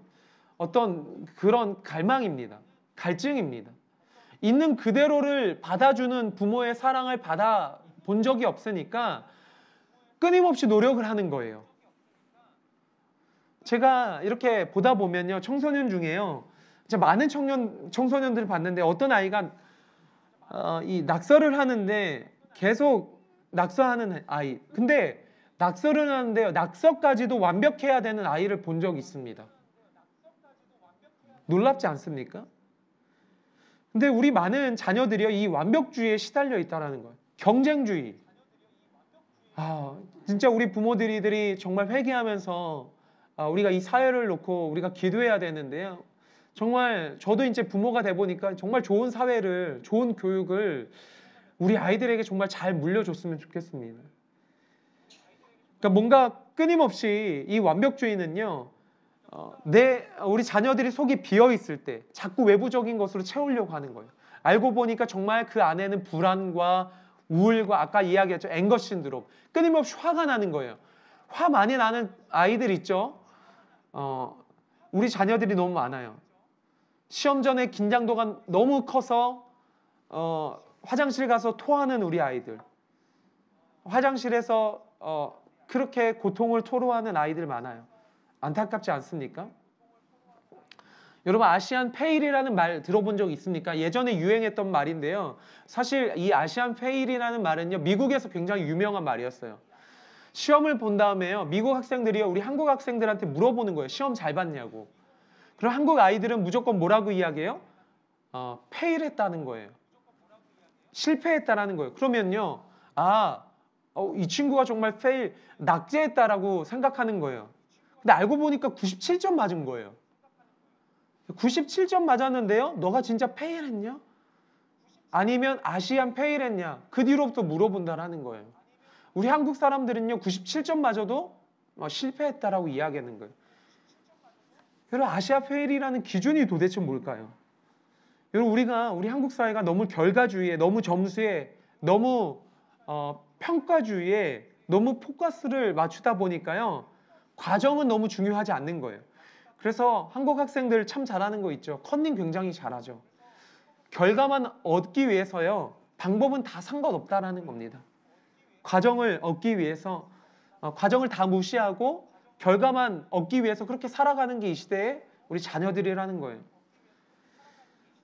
어떤 그런 갈망입니다. 갈증입니다. 있는 그대로를 받아주는 부모의 사랑을 받아본 적이 없으니까 끊임없이 노력을 하는 거예요. 제가 이렇게 보다 보면요, 청소년 중에요, 진짜 많은 청소년들을 봤는데 어떤 아이가 이 낙서를 하는데 계속 낙서하는 아이, 근데 낙서를 하는데요, 낙서까지도 완벽해야 되는 아이를 본 적이 있습니다. 놀랍지 않습니까? 근데 우리 많은 자녀들이요, 이 완벽주의에 시달려 있다는 거예요. 경쟁주의. 진짜 우리 부모들이 정말 회개하면서 우리가 이 사회를 놓고 우리가 기도해야 되는데요, 정말 저도 이제 부모가 돼 보니까 정말 좋은 사회를, 좋은 교육을 우리 아이들에게 정말 잘 물려줬으면 좋겠습니다. 그러니까 뭔가 끊임없이 이 완벽주의는요, 우리 자녀들이 속이 비어 있을 때 자꾸 외부적인 것으로 채우려고 하는 거예요. 알고 보니까 정말 그 안에는 불안과 우울과 아까 이야기했죠. 앵거 신드롬. 끊임없이 화가 나는 거예요. 화 많이 나는 아이들 있죠. 우리 자녀들이 너무 많아요. 시험 전에 긴장도가 너무 커서 화장실 가서 토하는 우리 아이들. 화장실에서 그렇게 고통을 토로하는 아이들 많아요. 안타깝지 않습니까? 여러분 아시안 페일이라는 말 들어본 적 있습니까? 예전에 유행했던 말인데요. 사실 이 아시안 페일이라는 말은요. 미국에서 굉장히 유명한 말이었어요. 시험을 본 다음에요. 미국 학생들이요. 우리 한국 학생들한테 물어보는 거예요. 시험 잘 봤냐고. 그럼 한국 아이들은 무조건 뭐라고 이야기해요? 페일했다는 거예요. 실패했다라는 거예요. 그러면요. 이 친구가 정말 낙제했다라고 생각하는 거예요. 근데 알고 보니까 97점 맞은 거예요. 97점 맞았는데요. 너가 진짜 페일했냐? 아니면 아시안 페일했냐? 그 뒤로부터 물어본다라는 거예요. 우리 한국 사람들은요. 97점 맞아도 실패했다라고 이야기하는 거예요. 여러분 아시아 페일이라는 기준이 도대체 뭘까요? 여러분 우리 한국 사회가 너무 결과주의에 너무 점수에 너무 평가주의에 너무 포커스를 맞추다 보니까요. 과정은 너무 중요하지 않는 거예요. 그래서 한국 학생들 참 잘하는 거 있죠. 컨닝 굉장히 잘하죠. 결과만 얻기 위해서요. 방법은 다 상관없다라는 겁니다. 과정을 얻기 위해서 과정을 다 무시하고 결과만 얻기 위해서 그렇게 살아가는 게 이 시대의 우리 자녀들이라는 거예요.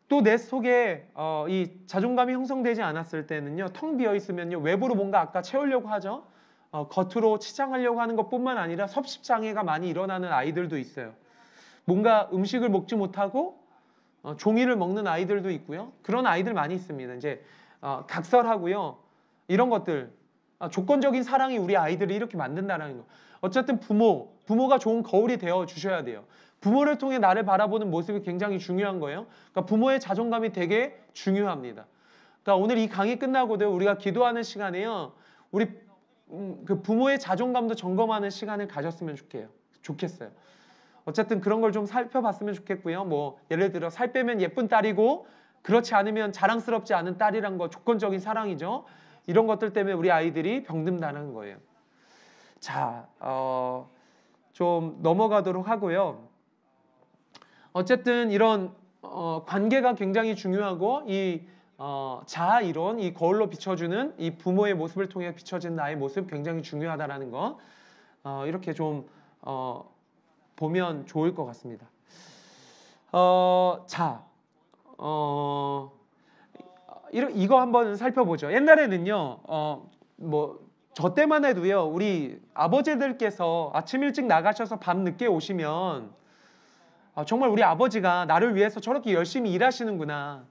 또 내 속에 이 자존감이 형성되지 않았을 때는요. 텅 비어 있으면요. 외부로 뭔가 아까 채우려고 하죠. 겉으로 치장하려고 하는 것뿐만 아니라 섭식장애가 많이 일어나는 아이들도 있어요. 뭔가 음식을 먹지 못하고 종이를 먹는 아이들도 있고요. 그런 아이들 많이 있습니다. 이제 각설하고요. 이런 것들 조건적인 사랑이 우리 아이들을 이렇게 만든다는 거. 어쨌든 부모가 좋은 거울이 되어 주셔야 돼요. 부모를 통해 나를 바라보는 모습이 굉장히 중요한 거예요. 그러니까 부모의 자존감이 되게 중요합니다. 그러니까 오늘 이 강의 끝나고도 우리가 기도하는 시간에요. 우리 그 부모의 자존감도 점검하는 시간을 가졌으면 좋겠어요. 어쨌든 그런 걸 좀 살펴봤으면 좋겠고요. 뭐 예를 들어 살 빼면 예쁜 딸이고 그렇지 않으면 자랑스럽지 않은 딸이란 거 조건적인 사랑이죠. 이런 것들 때문에 우리 아이들이 병든다는 거예요. 자, 좀 넘어가도록 하고요. 어쨌든 이런 관계가 굉장히 중요하고 이 자아 이론, 이 거울로 비춰주는 이 부모의 모습을 통해 비춰진 나의 모습 굉장히 중요하다라는 거 이렇게 좀 보면 좋을 것 같습니다. 이거 한번 살펴보죠. 옛날에는요, 저 때만 해도요, 우리 아버지들께서 아침 일찍 나가셔서 밤 늦게 오시면 정말 우리 아버지가 나를 위해서 저렇게 열심히 일하시는구나.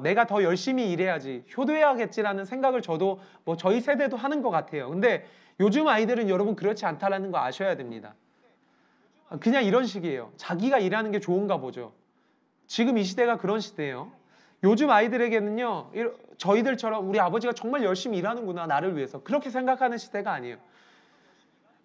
내가 더 열심히 일해야지, 효도해야겠지라는 생각을 저도 저희 세대도 하는 것 같아요. 근데 요즘 아이들은 여러분 그렇지 않다라는 거 아셔야 됩니다. 그냥 이런 식이에요. 자기가 일하는 게 좋은가 보죠. 지금 이 시대가 그런 시대예요. 요즘 아이들에게는요, 저희들처럼 우리 아버지가 정말 열심히 일하는구나 나를 위해서 그렇게 생각하는 시대가 아니에요.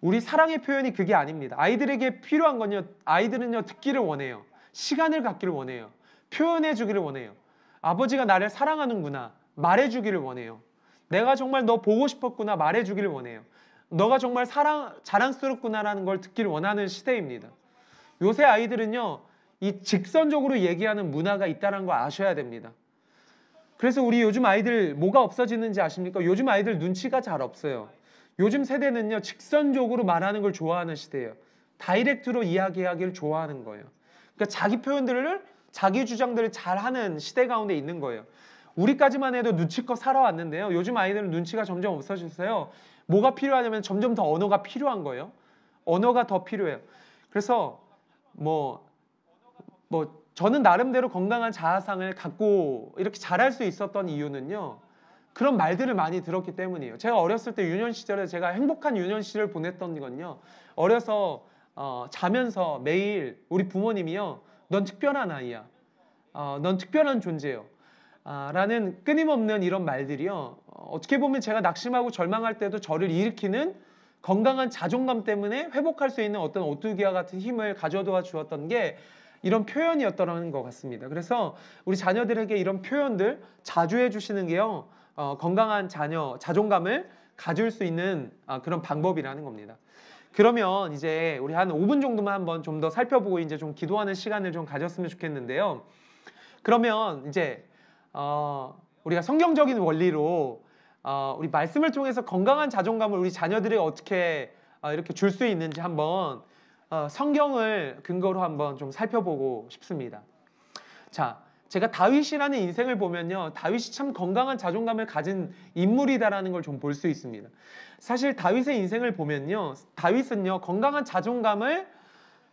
우리 사랑의 표현이 그게 아닙니다. 아이들에게 필요한 건요, 아이들은요 듣기를 원해요. 시간을 갖기를 원해요. 표현해 주기를 원해요. 아버지가 나를 사랑하는구나 말해주기를 원해요. 내가 정말 너 보고 싶었구나 말해주기를 원해요. 너가 정말 자랑스럽구나라는 걸 듣기를 원하는 시대입니다. 요새 아이들은요, 이 직선적으로 얘기하는 문화가 있다는 거 아셔야 됩니다. 그래서 우리 요즘 아이들 뭐가 없어지는지 아십니까? 요즘 아이들 눈치가 잘 없어요. 요즘 세대는요, 직선적으로 말하는 걸 좋아하는 시대예요. 다이렉트로 이야기하기를 좋아하는 거예요. 그러니까 자기 표현들을, 자기 주장들을 잘하는 시대 가운데 있는 거예요. 우리까지만 해도 눈치껏 살아왔는데요. 요즘 아이들은 눈치가 점점 없어졌어요. 뭐가 필요하냐면 점점 더 언어가 필요한 거예요. 언어가 더 필요해요. 그래서 저는 나름대로 건강한 자아상을 갖고 이렇게 잘할 수 있었던 이유는요, 그런 말들을 많이 들었기 때문이에요. 제가 어렸을 때 유년 시절에 제가 행복한 유년 시절을 보냈던 건요, 어려서 자면서 매일 우리 부모님이요, 넌 특별한 아이야, 넌 특별한 존재예요 라는 끊임없는 이런 말들이요, 어떻게 보면 제가 낙심하고 절망할 때도 저를 일으키는 건강한 자존감 때문에 회복할 수 있는 어떤 오뚜기와 같은 힘을 가져다 주었던 게 이런 표현이었더라는 것 같습니다. 그래서 우리 자녀들에게 이런 표현들 자주 해주시는 게요, 건강한 자존감을 가질 수 있는 그런 방법이라는 겁니다. 그러면 이제 우리 한 5분 정도만 한번 좀 더 살펴보고 이제 좀 기도하는 시간을 좀 가졌으면 좋겠는데요. 그러면 이제 우리가 성경적인 원리로 우리 말씀을 통해서 건강한 자존감을 우리 자녀들에게 어떻게 이렇게 줄 수 있는지 한번 성경을 근거로 한번 좀 살펴보고 싶습니다. 자, 제가 다윗이라는 인생을 보면요, 다윗이 참 건강한 자존감을 가진 인물이다라는 걸 좀 볼 수 있습니다. 사실 다윗의 인생을 보면요, 다윗은요 건강한 자존감을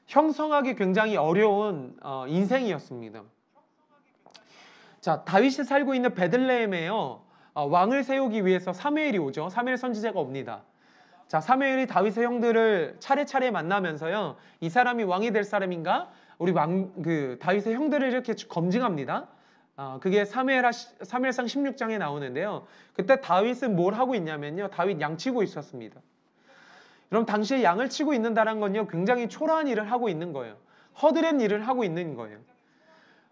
형성하기 굉장히 어려운 인생이었습니다. 자, 다윗이 살고 있는 베들레헴에요, 왕을 세우기 위해서 사무엘이 오죠. 사무엘 선지자가 옵니다. 자, 사무엘이 다윗의 형들을 차례차례 만나면서요, 이 사람이 왕이 될 사람인가? 우리 다윗의 형들을 이렇게 검증합니다. 그게 사무엘상 16장에 나오는데요. 그때 다윗은 뭘 하고 있냐면요, 다윗 양 치고 있었습니다. 그럼 당시에 양을 치고 있는다는 건요, 굉장히 초라한 일을 하고 있는 거예요. 허드렛 일을 하고 있는 거예요.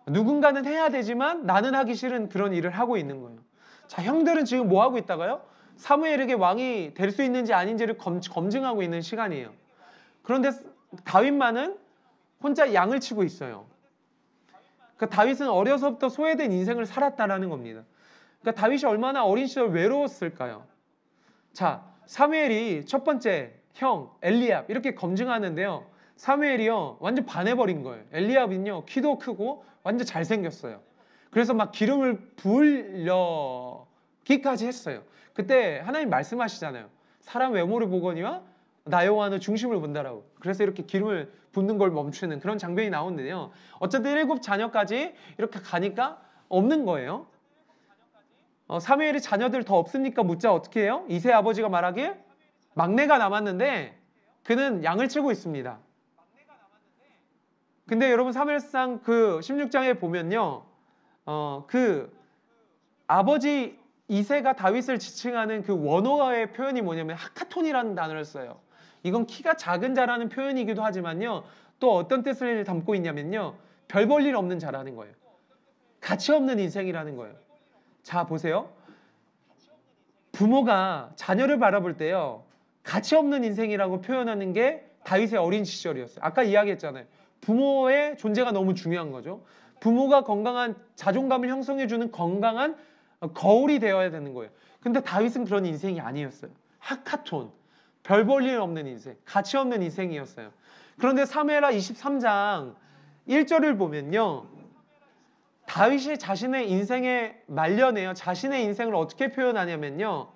누군가는 해야 되지만 나는 하기 싫은 그런 일을 하고 있는 거예요. 자, 형들은 지금 뭐 하고 있다가요? 사무엘에게 왕이 될 수 있는지 아닌지를 검증하고 있는 시간이에요. 그런데 다윗만은 혼자 양을 치고 있어요. 그러니까 다윗은 어려서부터 소외된 인생을 살았다라는 겁니다. 그러니까 다윗이 얼마나 어린 시절 외로웠을까요? 자, 사무엘이 첫 번째 형 엘리압 이렇게 검증하는데요, 사무엘이요 완전 반해버린 거예요. 엘리압은요 키도 크고 완전 잘생겼어요. 그래서 막 기름을 부으려기까지 했어요. 그때 하나님 말씀하시잖아요. 사람 외모를 보거니와 나 여호와는 중심을 본다라고. 그래서 이렇게 기름을 붓는 걸 멈추는 그런 장면이 나오는데요, 어쨌든 7 자녀까지 이렇게 가니까 없는 거예요. 사무엘이 자녀들 더 없으니까 묻자 어떻게 해요? 이세 아버지가 말하길 막내가 남았는데 그는 양을 치고 있습니다. 근데 여러분 사무엘상 그 16장에 보면요, 그 아버지 이세가 다윗을 지칭하는 그 원어의 표현이 뭐냐면 하카톤이라는 단어를 써요. 이건 키가 작은 자라는 표현이기도 하지만요, 또 어떤 뜻을 담고 있냐면요, 별 볼 일 없는 자라는 거예요. 가치 없는 인생이라는 거예요. 자, 보세요. 부모가 자녀를 바라볼 때요, 가치 없는 인생이라고 표현하는 게 다윗의 어린 시절이었어요. 아까 이야기했잖아요. 부모의 존재가 너무 중요한 거죠. 부모가 건강한 자존감을 형성해주는 건강한 거울이 되어야 되는 거예요. 근데 다윗은 그런 인생이 아니었어요. 하카톤, 별 볼 일 없는 인생, 가치 없는 인생이었어요. 그런데 사무엘하 23장 1절을 보면요, 다윗이 자신의 인생의 말년에요, 자신의 인생을 어떻게 표현하냐면요,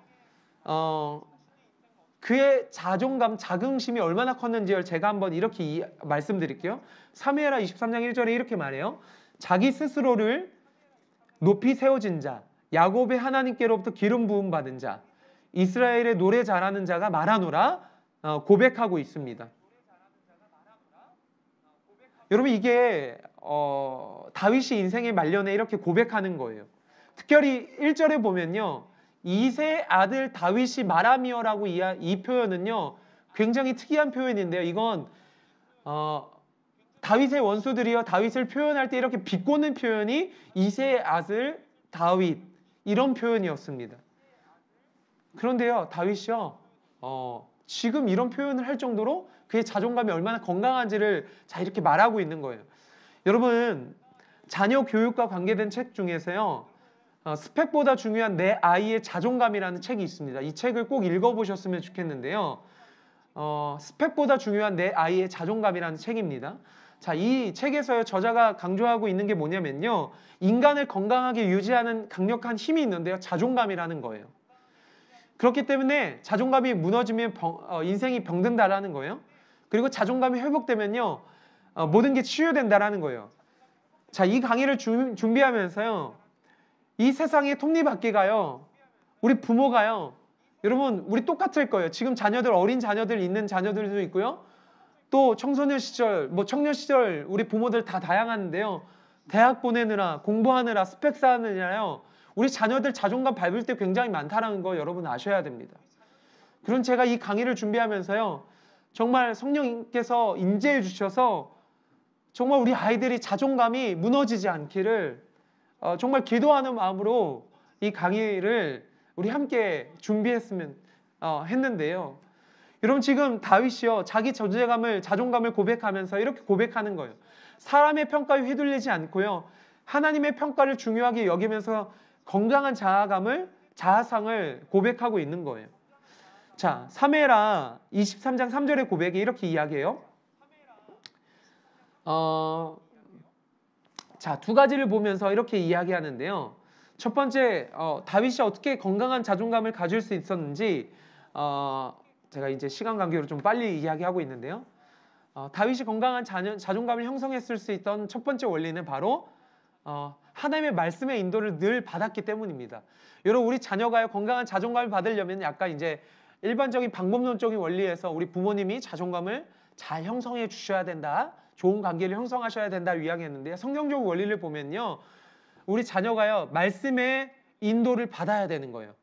그의 자존감, 자긍심이 얼마나 컸는지를 제가 한번 이렇게 말씀드릴게요. 사무엘하 23장 1절에 이렇게 말해요. 자기 스스로를 높이 세워진 자, 야곱의 하나님께로부터 기름 부음 받은 자, 이스라엘의 노래 잘하는 자가 말하노라 고백하고 있습니다. 여러분, 이게 다윗이 인생의 말년에 이렇게 고백하는 거예요. 특별히 1절에 보면요, 이세 아들 다윗이 말하미어라고 이 표현은요 굉장히 특이한 표현인데요, 이건 다윗의 원수들이요 다윗을 표현할 때 이렇게 비꼬는 표현이 이세 아들 다윗 이런 표현이었습니다. 그런데요, 다윗이요 지금 이런 표현을 할 정도로 그의 자존감이 얼마나 건강한지를 자 이렇게 말하고 있는 거예요. 여러분, 자녀 교육과 관계된 책 중에서요, 스펙보다 중요한 내 아이의 자존감이라는 책이 있습니다. 이 책을 꼭 읽어보셨으면 좋겠는데요, 스펙보다 중요한 내 아이의 자존감이라는 책입니다. 자, 이 책에서 저자가 강조하고 있는 게 뭐냐면요, 인간을 건강하게 유지하는 강력한 힘이 있는데요, 자존감이라는 거예요. 그렇기 때문에 자존감이 무너지면 인생이 병든다라는 거예요. 그리고 자존감이 회복되면요, 모든 게 치유된다라는 거예요. 자, 이 강의를 준비하면서요, 이 세상의 톱니바퀴가요, 우리 부모가요, 여러분 우리 똑같을 거예요. 지금 자녀들, 어린 자녀들 있는 자녀들도 있고요, 또 청소년 시절, 청년 시절 우리 부모들 다 다양한데요, 대학 보내느라 공부하느라 스펙 쌓느라요, 우리 자녀들 자존감 밟을 때 굉장히 많다는 거 여러분 아셔야 됩니다. 그런 제가 이 강의를 준비하면서요, 정말 성령님께서 인재해 주셔서 정말 우리 아이들이 자존감이 무너지지 않기를 정말 기도하는 마음으로 이 강의를 우리 함께 준비했으면 했는데요. 여러분, 지금 다윗이요, 자기 존재감을, 자존감을 고백하면서 이렇게 고백하는 거예요. 사람의 평가에 휘둘리지 않고요, 하나님의 평가를 중요하게 여기면서 건강한 자아상을 고백하고 있는 거예요. 자, 사무엘하 23장 3절의 고백이 이렇게 이야기해요. 자, 두 가지를 보면서 이렇게 이야기하는데요. 첫 번째, 다윗이 어떻게 건강한 자존감을 가질 수 있었는지 제가 이제 시간 관계로 좀 빨리 이야기하고 있는데요. 다윗이 건강한 자존감을 형성했을 수 있던 첫 번째 원리는 바로 하나님의 말씀의 인도를 늘 받았기 때문입니다. 여러분, 우리 자녀가 건강한 자존감을 받으려면 약간 이제 일반적인 방법론적인 원리에서 우리 부모님이 자존감을 잘 형성해 주셔야 된다, 좋은 관계를 형성하셔야 된다 이야기했는데요. 성경적 원리를 보면요, 우리 자녀가요, 말씀의 인도를 받아야 되는 거예요.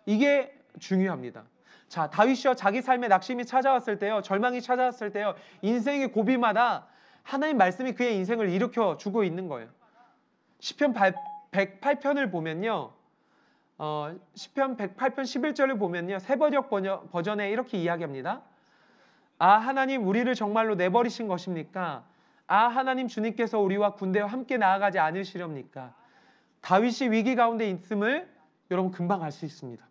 이게 중요합니다. 자, 다윗이요, 자기 삶에 낙심이 찾아왔을 때요, 절망이 찾아왔을 때요, 인생의 고비마다 하나님 말씀이 그의 인생을 일으켜 주고 있는 거예요. 시편 108편을 보면요, 시편 108편 11절을 보면요, 새번역 버전에 이렇게 이야기합니다. 아, 하나님, 우리를 정말로 내버리신 것입니까? 아, 하나님, 주님께서 우리와 군대와 함께 나아가지 않으시렵니까? 다윗이 위기 가운데 있음을 여러분 금방 알 수 있습니다.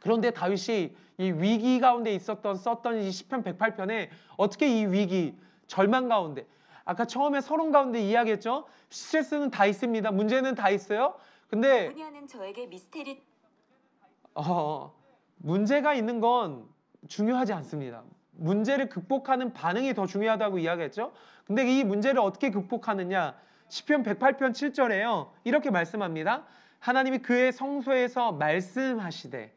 그런데 다윗이 이 위기 가운데 썼던 이 시편 108편에 어떻게 이 위기, 절망 가운데, 아까 처음에 서론 가운데 이야기했죠? 스트레스는 다 있습니다. 문제는 다 있어요. 근데 분야는 저에게 미스테리 문제가 있는 건 중요하지 않습니다. 문제를 극복하는 반응이 더 중요하다고 이야기했죠. 근데 이 문제를 어떻게 극복하느냐, 시편 108편 7절에요, 이렇게 말씀합니다. 하나님이 그의 성소에서 말씀하시되.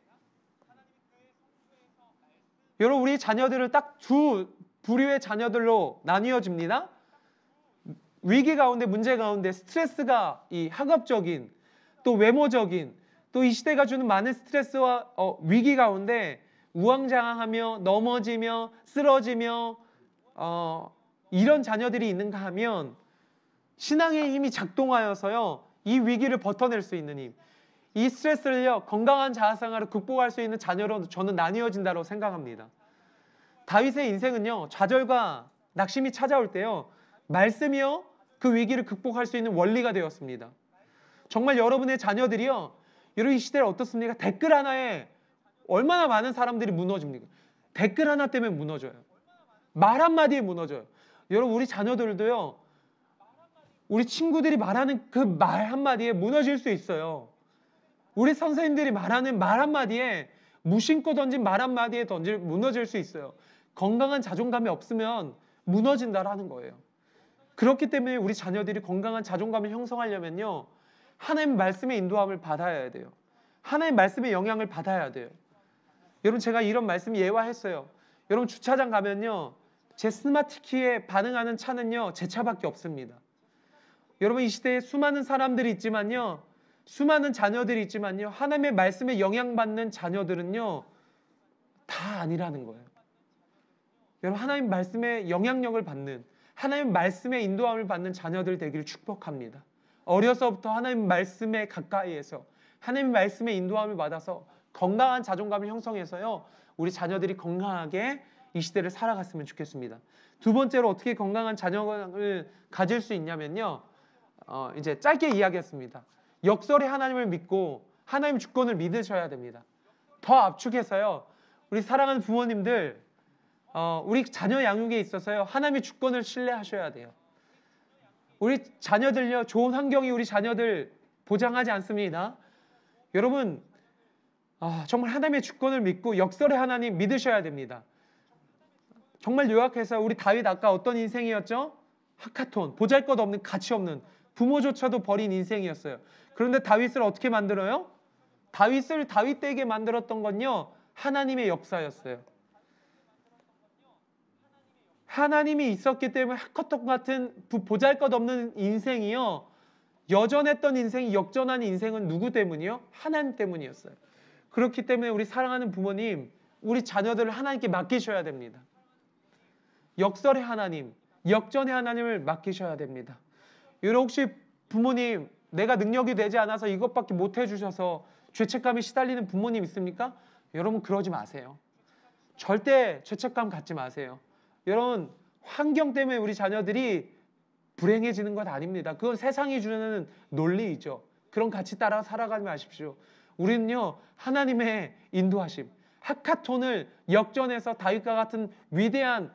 여러분, 우리 자녀들을 딱 두 부류의 자녀들로 나뉘어집니다. 위기 가운데, 문제 가운데, 스트레스가 이 학업적인, 또 외모적인, 또 이 시대가 주는 많은 스트레스와 위기 가운데 우왕좌왕하며 넘어지며 쓰러지며 이런 자녀들이 있는가 하면 신앙의 힘이 작동하여서요, 이 위기를 버텨낼 수 있는 힘, 이 스트레스를요, 건강한 자아생활을 극복할 수 있는 자녀로 저는 나뉘어진다고 생각합니다. 다윗의 인생은요, 좌절과 낙심이 찾아올 때요, 말씀이요, 그 위기를 극복할 수 있는 원리가 되었습니다. 정말 여러분의 자녀들이요, 여러분 이 시대를 어떻습니까? 댓글 하나에 얼마나 많은 사람들이 무너집니까? 댓글 하나 때문에 무너져요. 말 한마디에 무너져요. 여러분, 우리 자녀들도요, 우리 친구들이 말하는 그 말 한마디에 무너질 수 있어요. 우리 선생님들이 말하는 말 한마디에, 무심코 던진 말 한마디에 무너질 수 있어요. 건강한 자존감이 없으면 무너진다라는 거예요. 그렇기 때문에 우리 자녀들이 건강한 자존감을 형성하려면요, 하나님 말씀의 인도함을 받아야 돼요. 하나님 말씀의 영향을 받아야 돼요. 여러분, 제가 이런 말씀 예화했어요. 여러분, 주차장 가면요, 제 스마트키에 반응하는 차는요, 제 차밖에 없습니다. 여러분, 이 시대에 수많은 사람들이 있지만요, 수많은 자녀들이 있지만요, 하나님의 말씀에 영향받는 자녀들은요, 다 아니라는 거예요. 여러분, 하나님 말씀에 영향력을 받는, 하나님 말씀의 인도함을 받는 자녀들 되기를 축복합니다. 어려서부터 하나님 말씀에 가까이에서 하나님 말씀의 인도함을 받아서 건강한 자존감을 형성해서요, 우리 자녀들이 건강하게 이 시대를 살아갔으면 좋겠습니다. 두 번째로 어떻게 건강한 자녀를 가질 수 있냐면요, 이제 짧게 이야기했습니다. 역설의 하나님을 믿고 하나님 주권을 믿으셔야 됩니다. 더 압축해서요, 우리 사랑하는 부모님들, 우리 자녀 양육에 있어서요, 하나님의 주권을 신뢰하셔야 돼요. 우리 자녀들요, 좋은 환경이 우리 자녀들 보장하지 않습니다. 여러분, 정말 하나님의 주권을 믿고 역설의 하나님 믿으셔야 됩니다. 정말 요약해서 우리 다윗 아까 어떤 인생이었죠? 하카톤, 보잘것없는, 가치없는, 부모조차도 버린 인생이었어요. 그런데 다윗을 어떻게 만들어요? 다윗을 다윗되게 만들었던 건요, 하나님의 역사였어요. 하나님이 있었기 때문에 하카톤 같은 보잘것없는 인생이요, 여전했던 인생이 역전한 인생은 누구 때문이요? 하나님 때문이었어요. 그렇기 때문에 우리 사랑하는 부모님, 우리 자녀들을 하나님께 맡기셔야 됩니다. 역설의 하나님, 역전의 하나님을 맡기셔야 됩니다. 여러분 혹시 부모님 내가 능력이 되지 않아서 이것밖에 못 해주셔서 죄책감에 시달리는 부모님 있습니까? 여러분 그러지 마세요. 절대 죄책감 갖지 마세요. 여러분 환경 때문에 우리 자녀들이 불행해지는 것 아닙니다. 그건 세상이 주는 논리이죠. 그런 가치 따라 살아가지 마십시오. 우리는요 하나님의 인도하심, 하카톤을 역전해서 다윗과 같은 위대한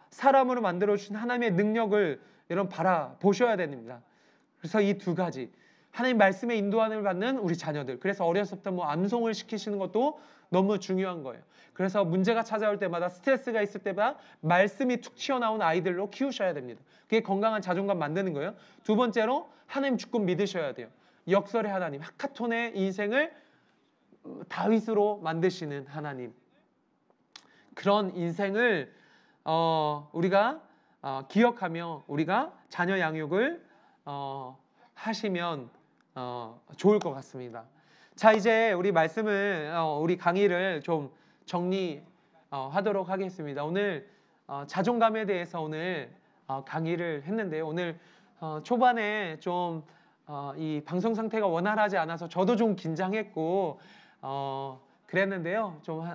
사람으로 만들어 주신 하나님의 능력을 여러분 바라보셔야 됩니다. 그래서 이 두 가지 하나님 말씀의 인도함을 받는 우리 자녀들, 그래서 어렸을 때 뭐 암송을 시키시는 것도 너무 중요한 거예요. 그래서 문제가 찾아올 때마다 스트레스가 있을 때마다 말씀이 툭 튀어나온 아이들로 키우셔야 됩니다. 그게 건강한 자존감 만드는 거예요. 두 번째로 하나님 주권 믿으셔야 돼요. 역설의 하나님, 하카톤의 인생을 다윗으로 만드시는 하나님, 그런 인생을 우리가 기억하며 우리가 자녀 양육을 하시면 좋을 것 같습니다. 자, 이제 우리 말씀을 우리 강의를 좀 정리하도록 하겠습니다. 오늘 자존감에 대해서 오늘 강의를 했는데요. 오늘 초반에 좀 이 방송 상태가 원활하지 않아서 저도 좀 긴장했고 그랬는데요. 좀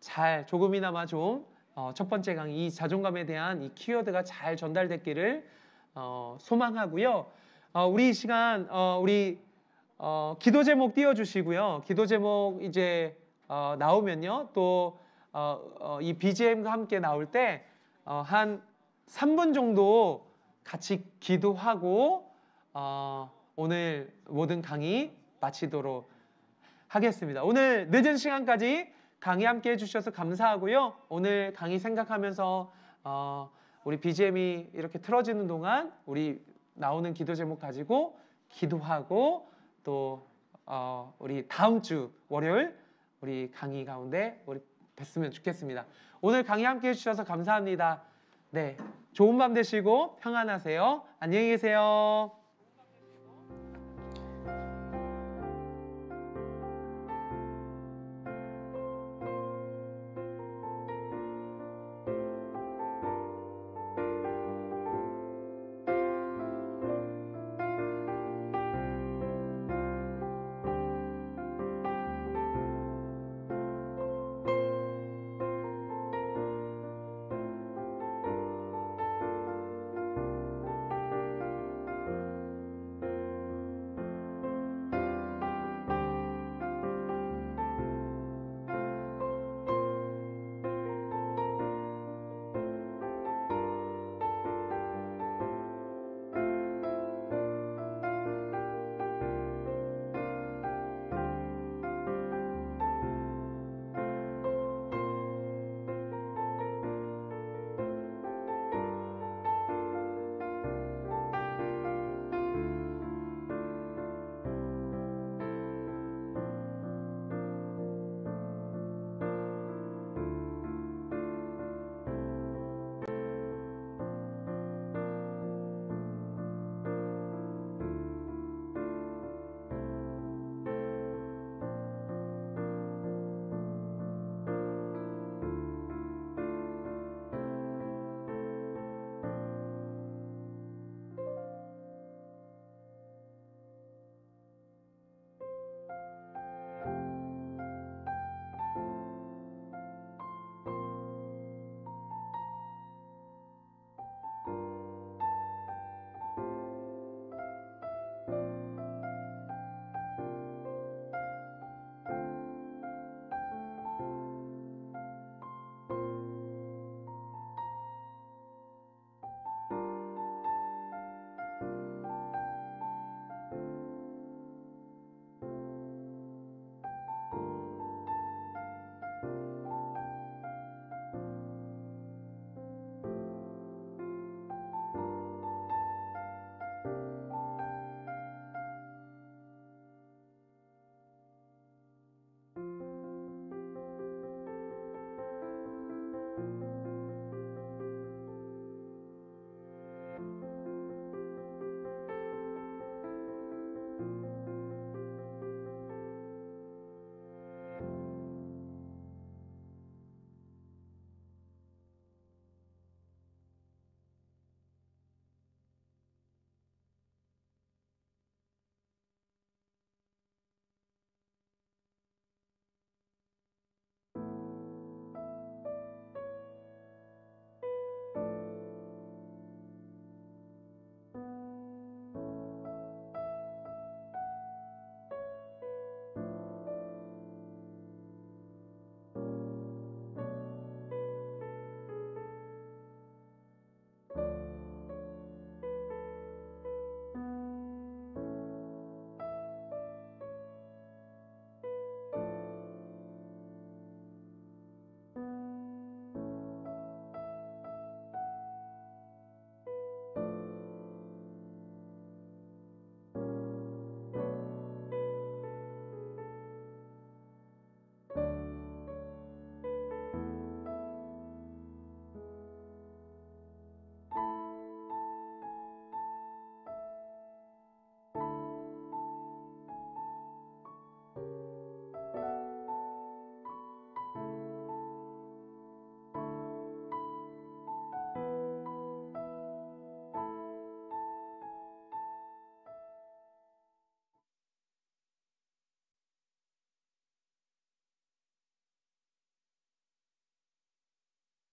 잘 조금이나마 좀 첫 번째 강의 이 자존감에 대한 이 키워드가 잘 전달됐기를 소망하고요. 우리 이 시간 우리 기도 제목 띄워주시고요. 기도 제목 이제 나오면요. 또 이 BGM과 함께 나올 때 한 3분 정도 같이 기도하고 오늘 모든 강의 마치도록 하겠습니다. 오늘 늦은 시간까지 강의 함께 해주셔서 감사하고요. 오늘 강의 생각하면서 우리 BGM이 이렇게 틀어지는 동안 우리 나오는 기도 제목 가지고 기도하고 또 우리 다음 주 월요일 우리 강의 가운데 우리 뵀으면 좋겠습니다. 오늘 강의 함께 해주셔서 감사합니다. 네, 좋은 밤 되시고 평안하세요. 안녕히 계세요.